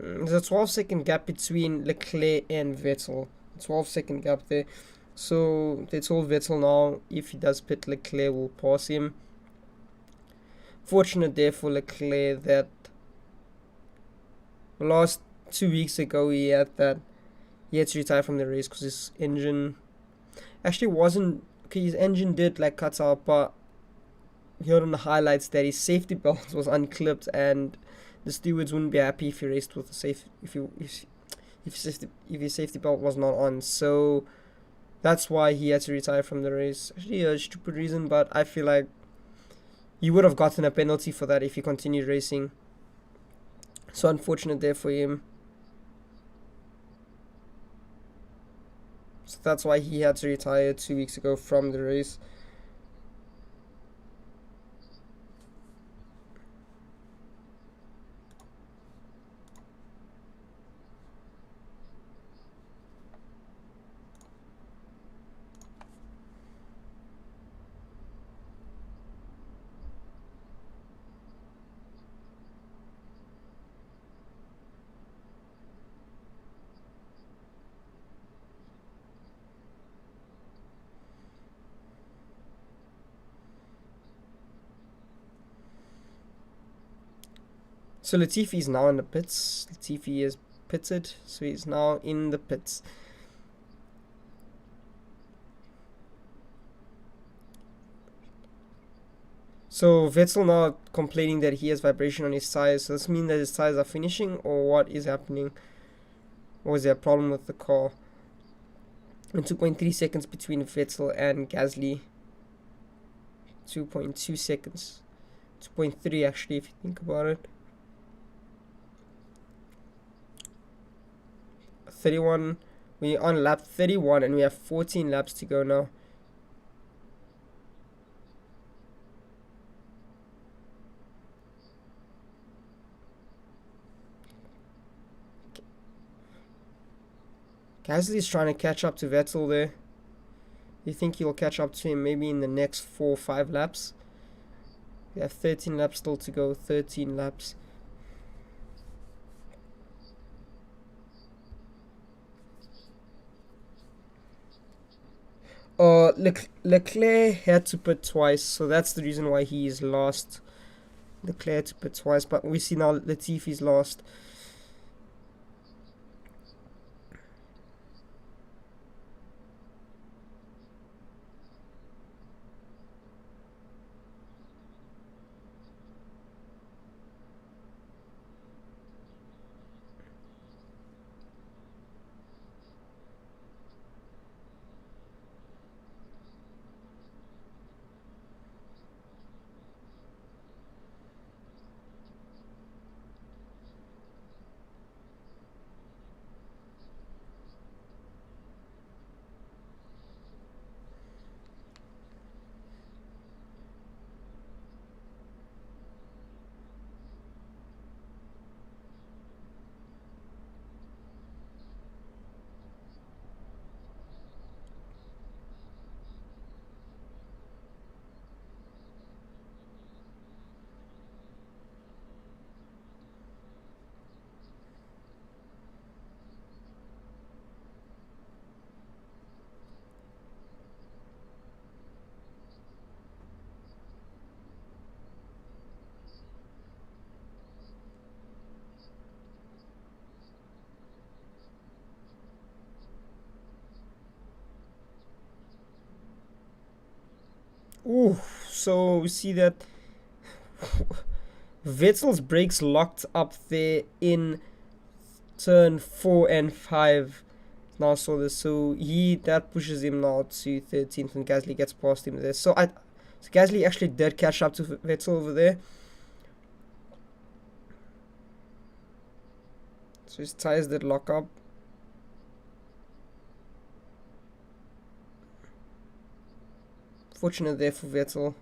There's a 12-second gap between Leclerc and Vettel. 12-second gap there. So they told Vettel now if he does pit, Leclerc will pass him. Fortunate there for Leclerc that last 2 weeks ago he had to retire from the race because his engine actually wasn't okay, his engine did like cut out, but here on the highlights that his safety belt was unclipped, and the stewards wouldn't be happy if he raced with a safe if his safety belt was not on. So that's why he had to retire from the race. Actually, a stupid reason, but I feel like he would have gotten a penalty for that if he continued racing. So unfortunate there for him. So that's why he had to retire 2 weeks ago from the race. So Latifi is now in the pits. Latifi is pitted, so he's now in the pits. So Vettel now complaining that he has vibration on his tires. So does this mean that his tires are finishing, or what is happening? Or is there a problem with the car? And 2.3 seconds between Vettel and Gasly. 2.2 seconds. 2.3 actually, if you think about it. 31. We're on lap 31 and we have 14 laps to go now. Gasly is trying to catch up to Vettel there. You think he'll catch up to him maybe in the next 4 or 5 laps? We have 13 laps still to go. 13 laps. Leclerc had to pit twice, so that's the reason why he is lost. Leclerc had to pit twice, but we see now Latifi's lost. Ooh, so we see that Vettel's brakes locked up there in turn 4 and 5. Now saw this, so that pushes him now to 13th, and Gasly gets past him there. So Gasly actually did catch up to Vettel over there. So his tires did lock up. Fortunate there for Vettel.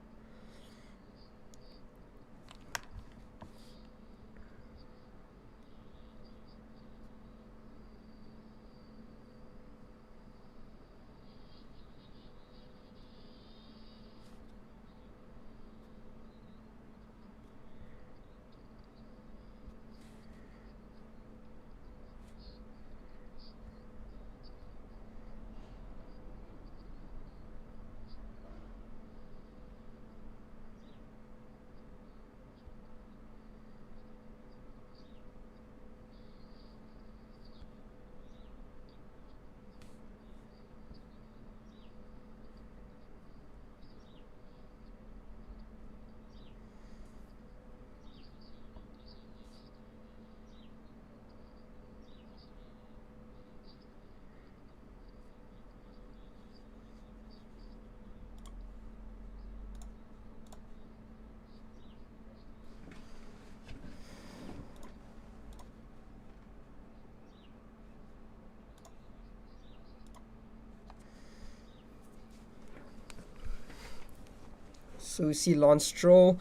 So we see Lance Stroll.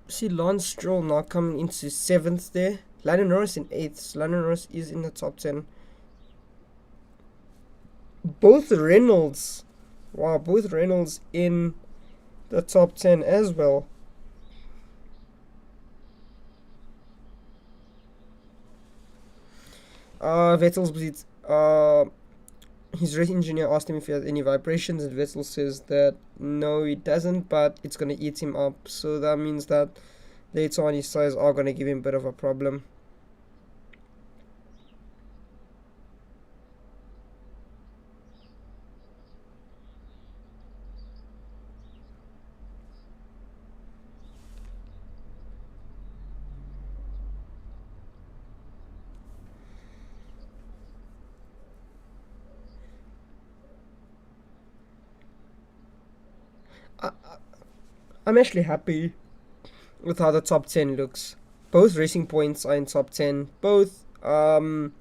See Lance Stroll now coming into 7th there. Lando Norris in 8th. So Lando Norris is in the top 10. Both Reynolds. Wow, both Reynolds in the top 10 as well. Vettel's bleed. His race engineer asked him if he has any vibrations, and Vettel says that no, he doesn't, but it's gonna eat him up. So that means that later on his tires are gonna give him a bit of a problem. I'm actually happy with how the top 10 looks. Both Racing Points are in top 10. Both Reynolds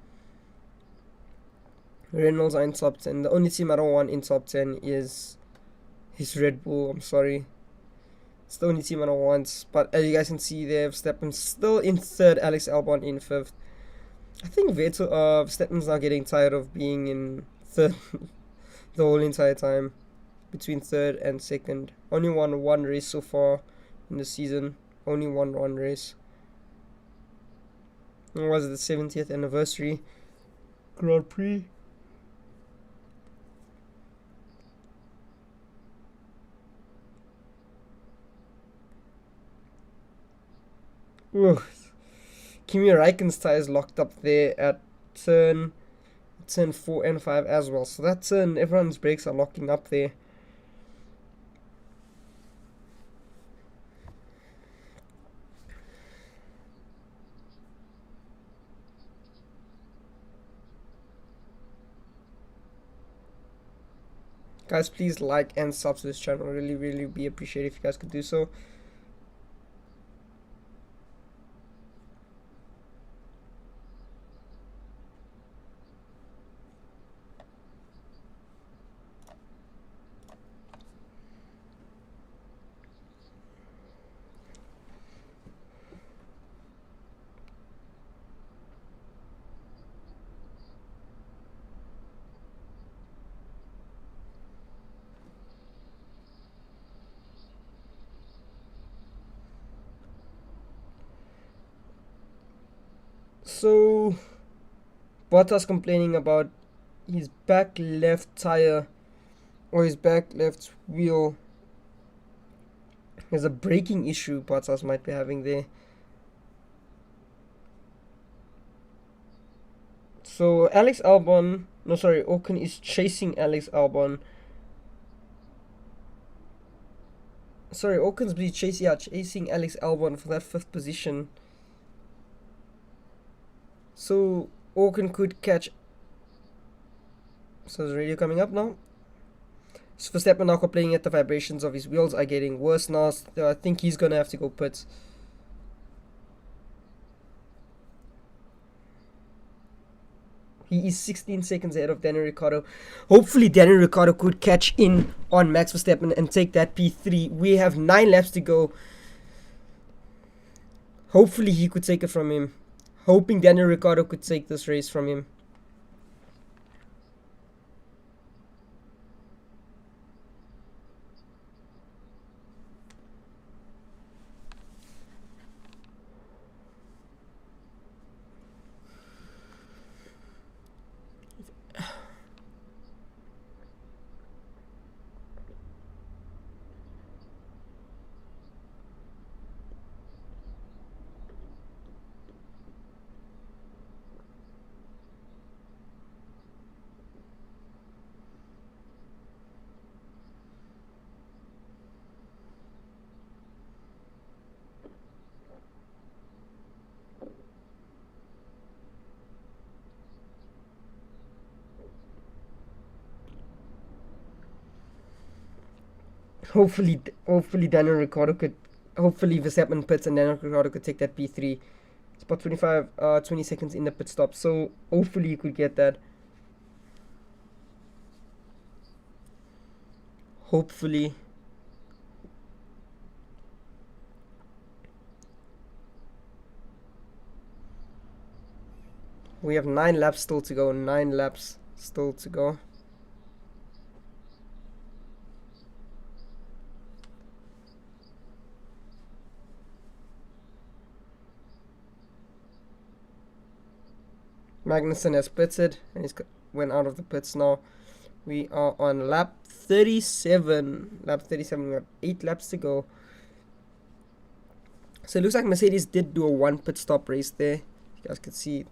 are in top 10. The only team I don't want in top 10 is Red Bull. I'm sorry. It's the only team I don't want. But as you guys can see there, Verstappen still in 3rd, Alex Albon in 5th. I think Verstappen's now getting tired of being in 3rd the whole entire time. Between 3rd and 2nd. Only won one race so far in the season. Only won one race. It was the 70th anniversary Grand Prix. Ooh. Kimi Räikkönen's tires locked up there at turn 4 and 5 as well. So that turn, everyone's brakes are locking up there. Guys, please like and sub to this channel. Really be appreciated if you guys could do so. So, Bottas complaining about his back left tire or his back left wheel. There's a braking issue Bottas might be having there. So Ocon is chasing Alex Albon. Sorry, Ocon's chasing Alex Albon for that 5th position. So Ocon could catch. So is radio coming up now? So Verstappen now complaining that the vibrations of his wheels are getting worse now. So I think he's gonna have to go pit. He is 16 seconds ahead of Daniel Ricciardo. Hopefully Daniel Ricciardo could catch in on Max Verstappen and take that P3. We have 9 laps to go. Hopefully he could take it from him. Hoping Daniel Ricciardo could take this race from him. Hopefully Daniel Ricciardo could. Hopefully Verstappen pits and Daniel Ricciardo could take that P3. It's about 20 seconds in the pit stop, so hopefully you could get that. hopefully. We have 9 laps still to go. 9 laps still to go. Magnussen has pitted and he's went out of the pits now. We are on lap 37. Lap 37. We have 8 laps to go. So it looks like Mercedes did do a 1 pit stop race there. You guys can see.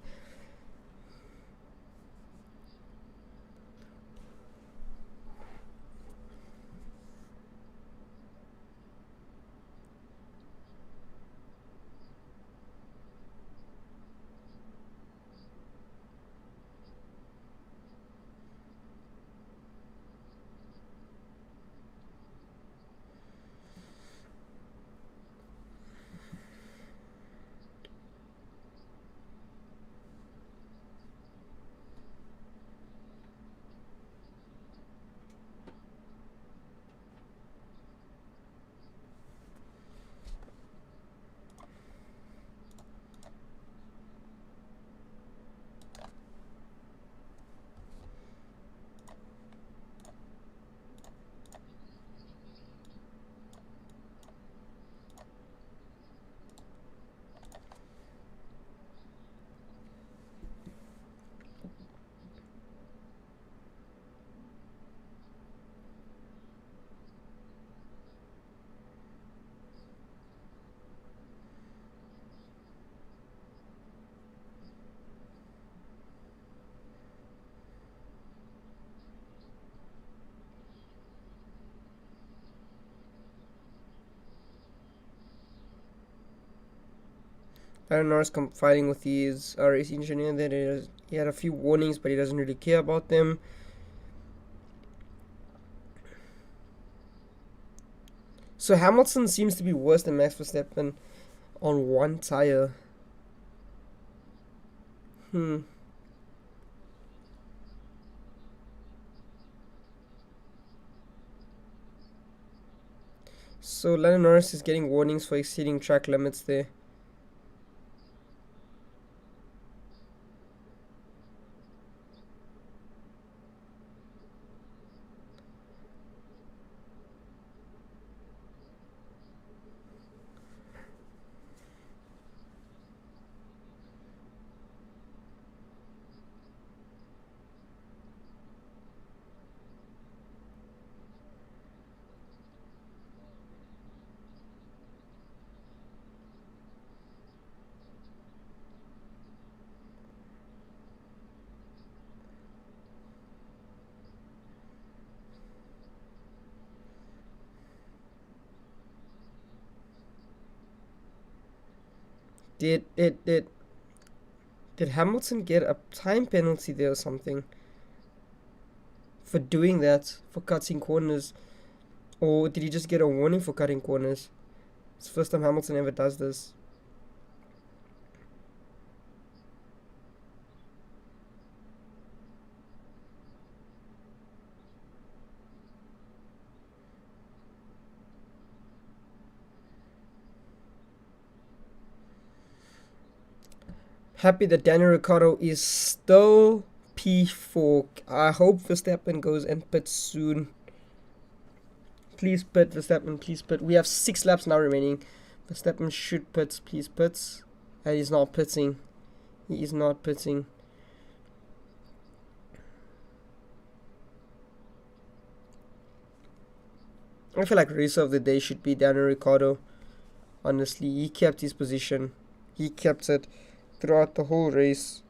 Lando Norris fighting with his race engineer there. He had a few warnings, but he doesn't really care about them. So Hamilton seems to be worse than Max Verstappen on one tire. So Lando Norris is getting warnings for exceeding track limits there. Did Hamilton get a time penalty there or something for doing that, for cutting corners? Or did he just get a warning for cutting corners? It's the first time Hamilton ever does this. Happy that Daniel Ricciardo is still P4. I hope Verstappen goes and pits soon. Please pit, Verstappen, please pit. We have 6 laps now remaining. Verstappen should pit, please pit. And he's not pitting. He is not pitting. I feel like racer of the day should be Daniel Ricciardo. Honestly, he kept his position. He kept it throughout the whole race.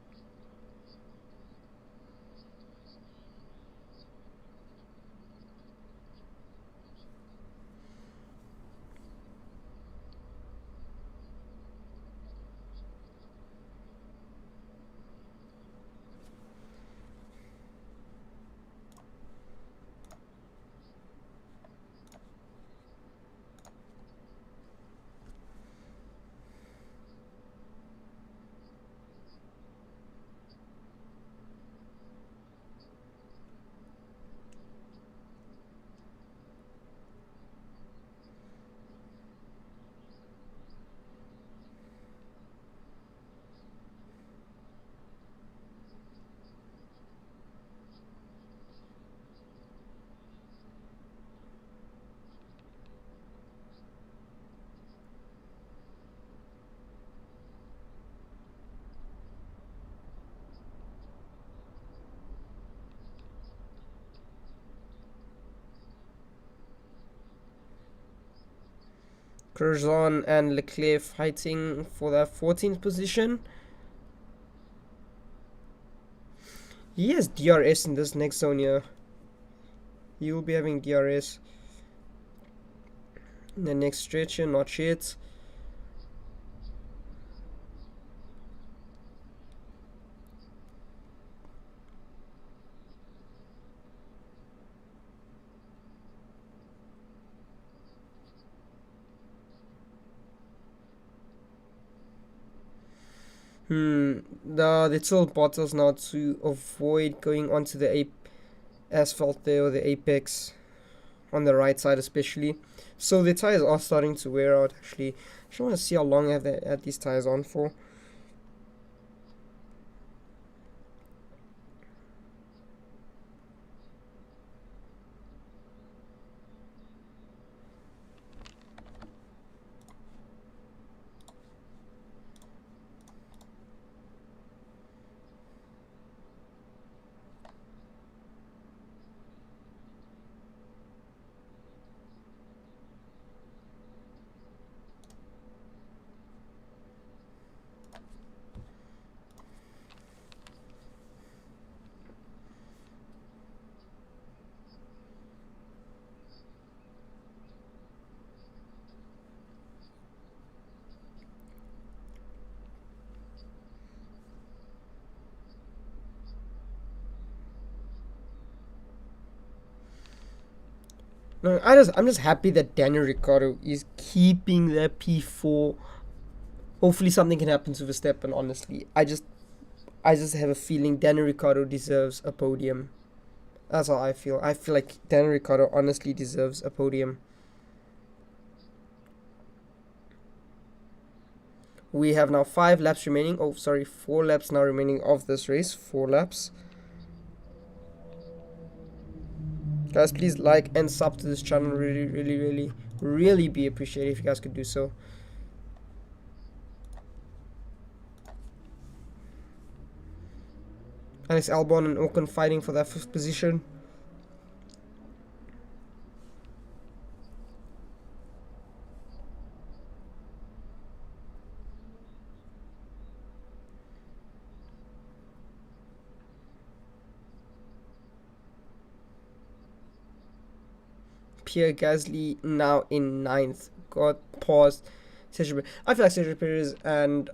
Grosjean and Leclerc fighting for that 14th position. He has DRS in this next zone here. He will be having DRS in the next stretch here, not yet. They told Bottas now to avoid going onto the asphalt there, or the apex on the right side especially. So the tires are starting to wear out actually. I just want to see how long have they had these tires on for. No, I'm just happy that Daniel Ricciardo is keeping that P4. Hopefully something can happen to Verstappen. Honestly, I just have a feeling Daniel Ricciardo deserves a podium. That's how I feel. I feel like Daniel Ricciardo honestly deserves a podium. We have now 5 laps remaining. Oh, sorry, 4 laps now remaining of this race. 4 laps. Guys, please like and sub to this channel. Really be appreciated if you guys could do so. Alex Albon and Ocon fighting for that 5th position. Pierre Gasly now in 9th. Got paused. I feel like Sergio Perez and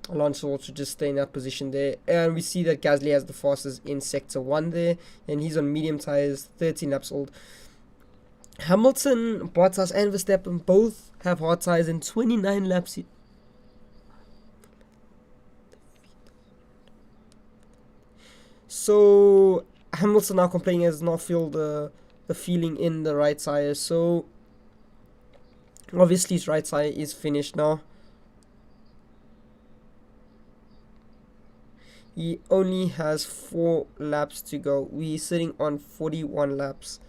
Alonso also just stay in that position there. And we see that Gasly has the fastest in sector 1 there. And he's on medium tires, 13 laps old. Hamilton, Bottas and Verstappen both have hard tires in 29 laps. So Hamilton now complaining has not feel the feeling in the right tire. So obviously his right tire is finished now. He only has 4 laps to go. We're sitting on 41 laps.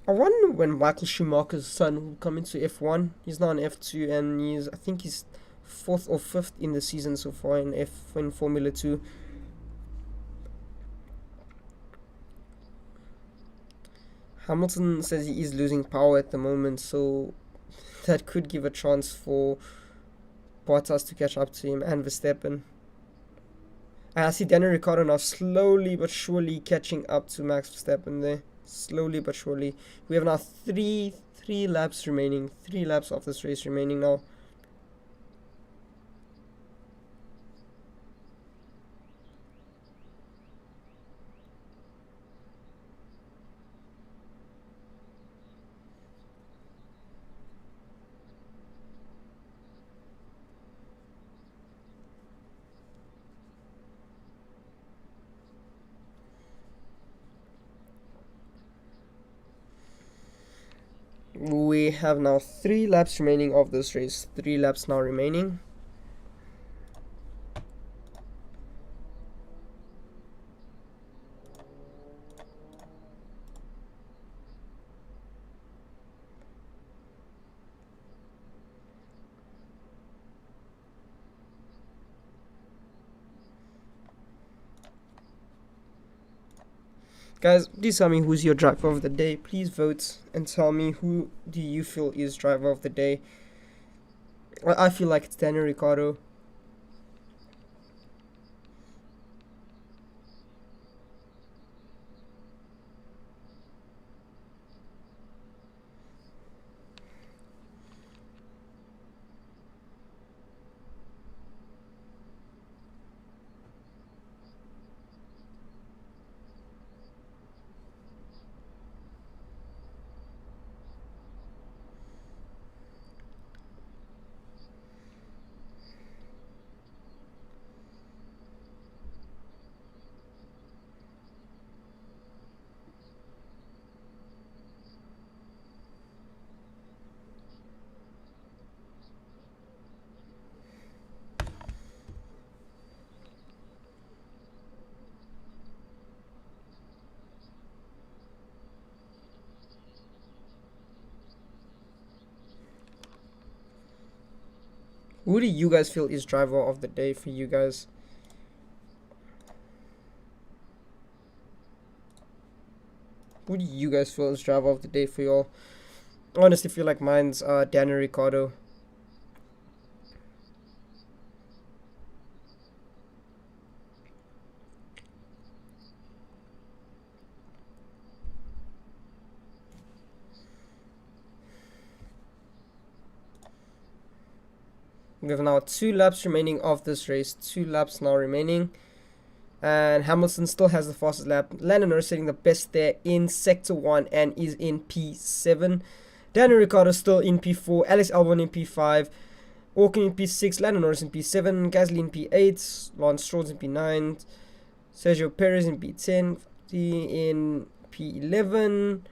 I wonder when Michael Schumacher's son will come into F1. He's now in F2 and I think he's 4th or 5th in the season so far in Formula 2. Hamilton says he is losing power at the moment, so that could give a chance for Bottas to catch up to him and Verstappen. And I see Daniel Ricciardo now slowly but surely catching up to Max Verstappen there. Slowly but surely. We have now three laps remaining. 3 laps of this race remaining now. We have now 3 laps remaining of this race. 3 laps now remaining. Guys, please tell me who's your driver of the day. Please vote and tell me who do you feel is driver of the day. I feel like it's Daniel Ricciardo. Who do you guys feel is driver of the day for you guys? Who do you guys feel is driver of the day for y'all? I honestly feel like mine's Daniel Ricciardo. We have now 2 laps remaining of this race. 2 laps now remaining. And Hamilton still has the fastest lap. Lando Norris setting the best there in Sector 1 and is in P7. Daniel Ricciardo still in P4. Alex Albon in P5. Ocon in P6. Lando Norris in P7. Gasly in P8. Lance Stroll in P9. Sergio Perez in P10. In P11.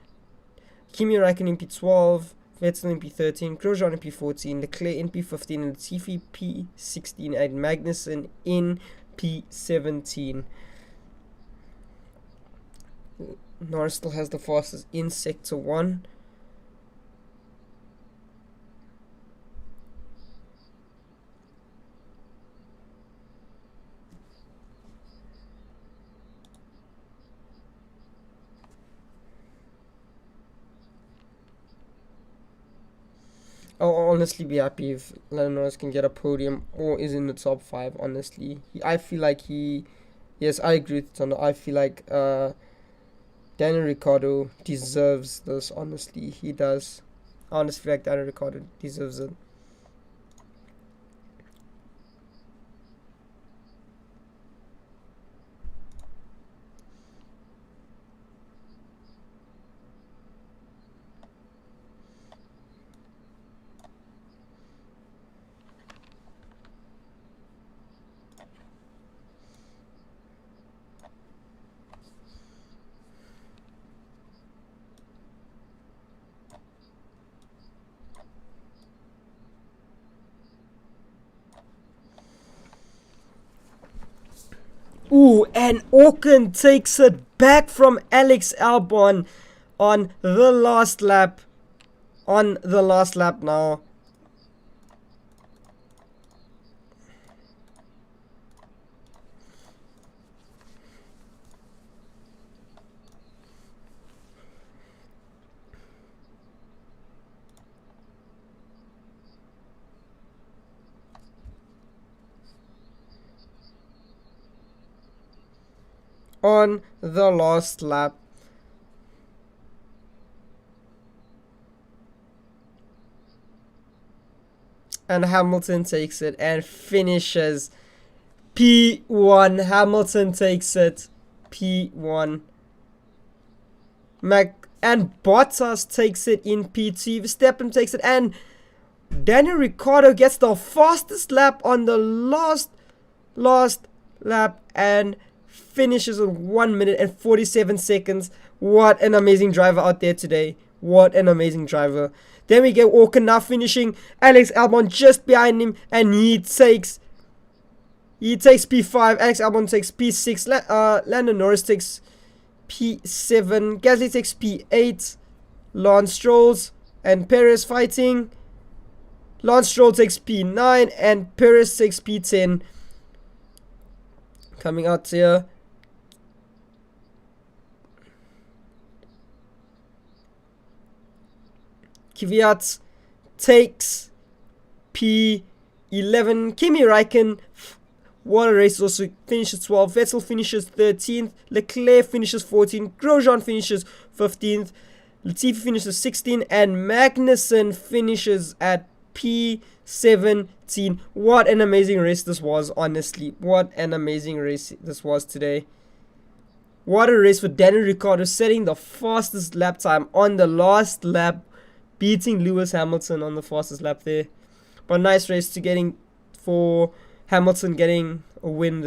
Kimi Räikkönen in P12. Vettel in P13, Grosjean in P14, Leclerc in P15, and Latifi P16, and Magnussen in P17. Norris still has the fastest in Sector 1. I'll honestly be happy if Lando Norris can get a podium or is in the top 5, honestly. I feel like yes, I agree with Tondo. I feel like Daniel Ricciardo deserves this, honestly. He does. I honestly feel like Daniel Ricciardo deserves it. Ooh, and Ocon takes it back from Alex Albon on the last lap. On the last lap now. On the last lap. And Hamilton takes it and finishes P1. Hamilton takes it P1. And Bottas takes it in P2. Verstappen takes it, and Daniel Ricciardo gets the fastest lap on the last lap and finishes in 1 minute and 47 seconds. What an amazing driver out there today. What an amazing driver. Then we get Walker now finishing. Alex Albon just behind him, and he takes P5. Alex Albon takes P6. Lando Norris takes P7. Gasly takes P8. Lance Stroll and Perez fighting. Lance Stroll takes P9 and Perez takes P10. Coming out here. Kvyat takes P11. Kimi Räikkönen, what a race, also finishes 12th. Vettel finishes 13th. Leclerc finishes 14th. Grosjean finishes 15th. Latifi finishes 16th. And Magnussen finishes at P17. What an amazing race this was, honestly. What an amazing race this was today. What a race for Daniel Ricciardo, setting the fastest lap time on the last lap, beating Lewis Hamilton on the fastest lap there. But nice race for Hamilton getting a win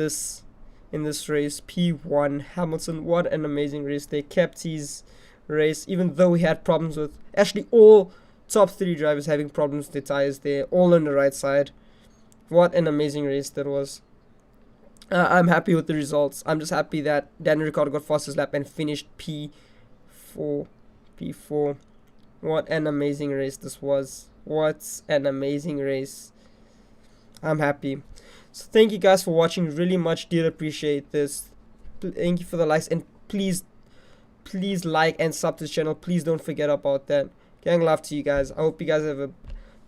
in this race. P1 Hamilton, what an amazing race. They kept his race, even though he had problems with actually all top 3 drivers having problems with their tires there, all on the right side. What an amazing race that was. I'm happy with the results. I'm just happy that Daniel Ricciardo got fastest lap and finished P4. What an amazing race this was. What an amazing race. I'm happy. So thank you guys for watching. Really much did appreciate this. Thank you for the likes, and please like and sub to the channel. Please don't forget about that. Gang love to you guys. I hope you guys have a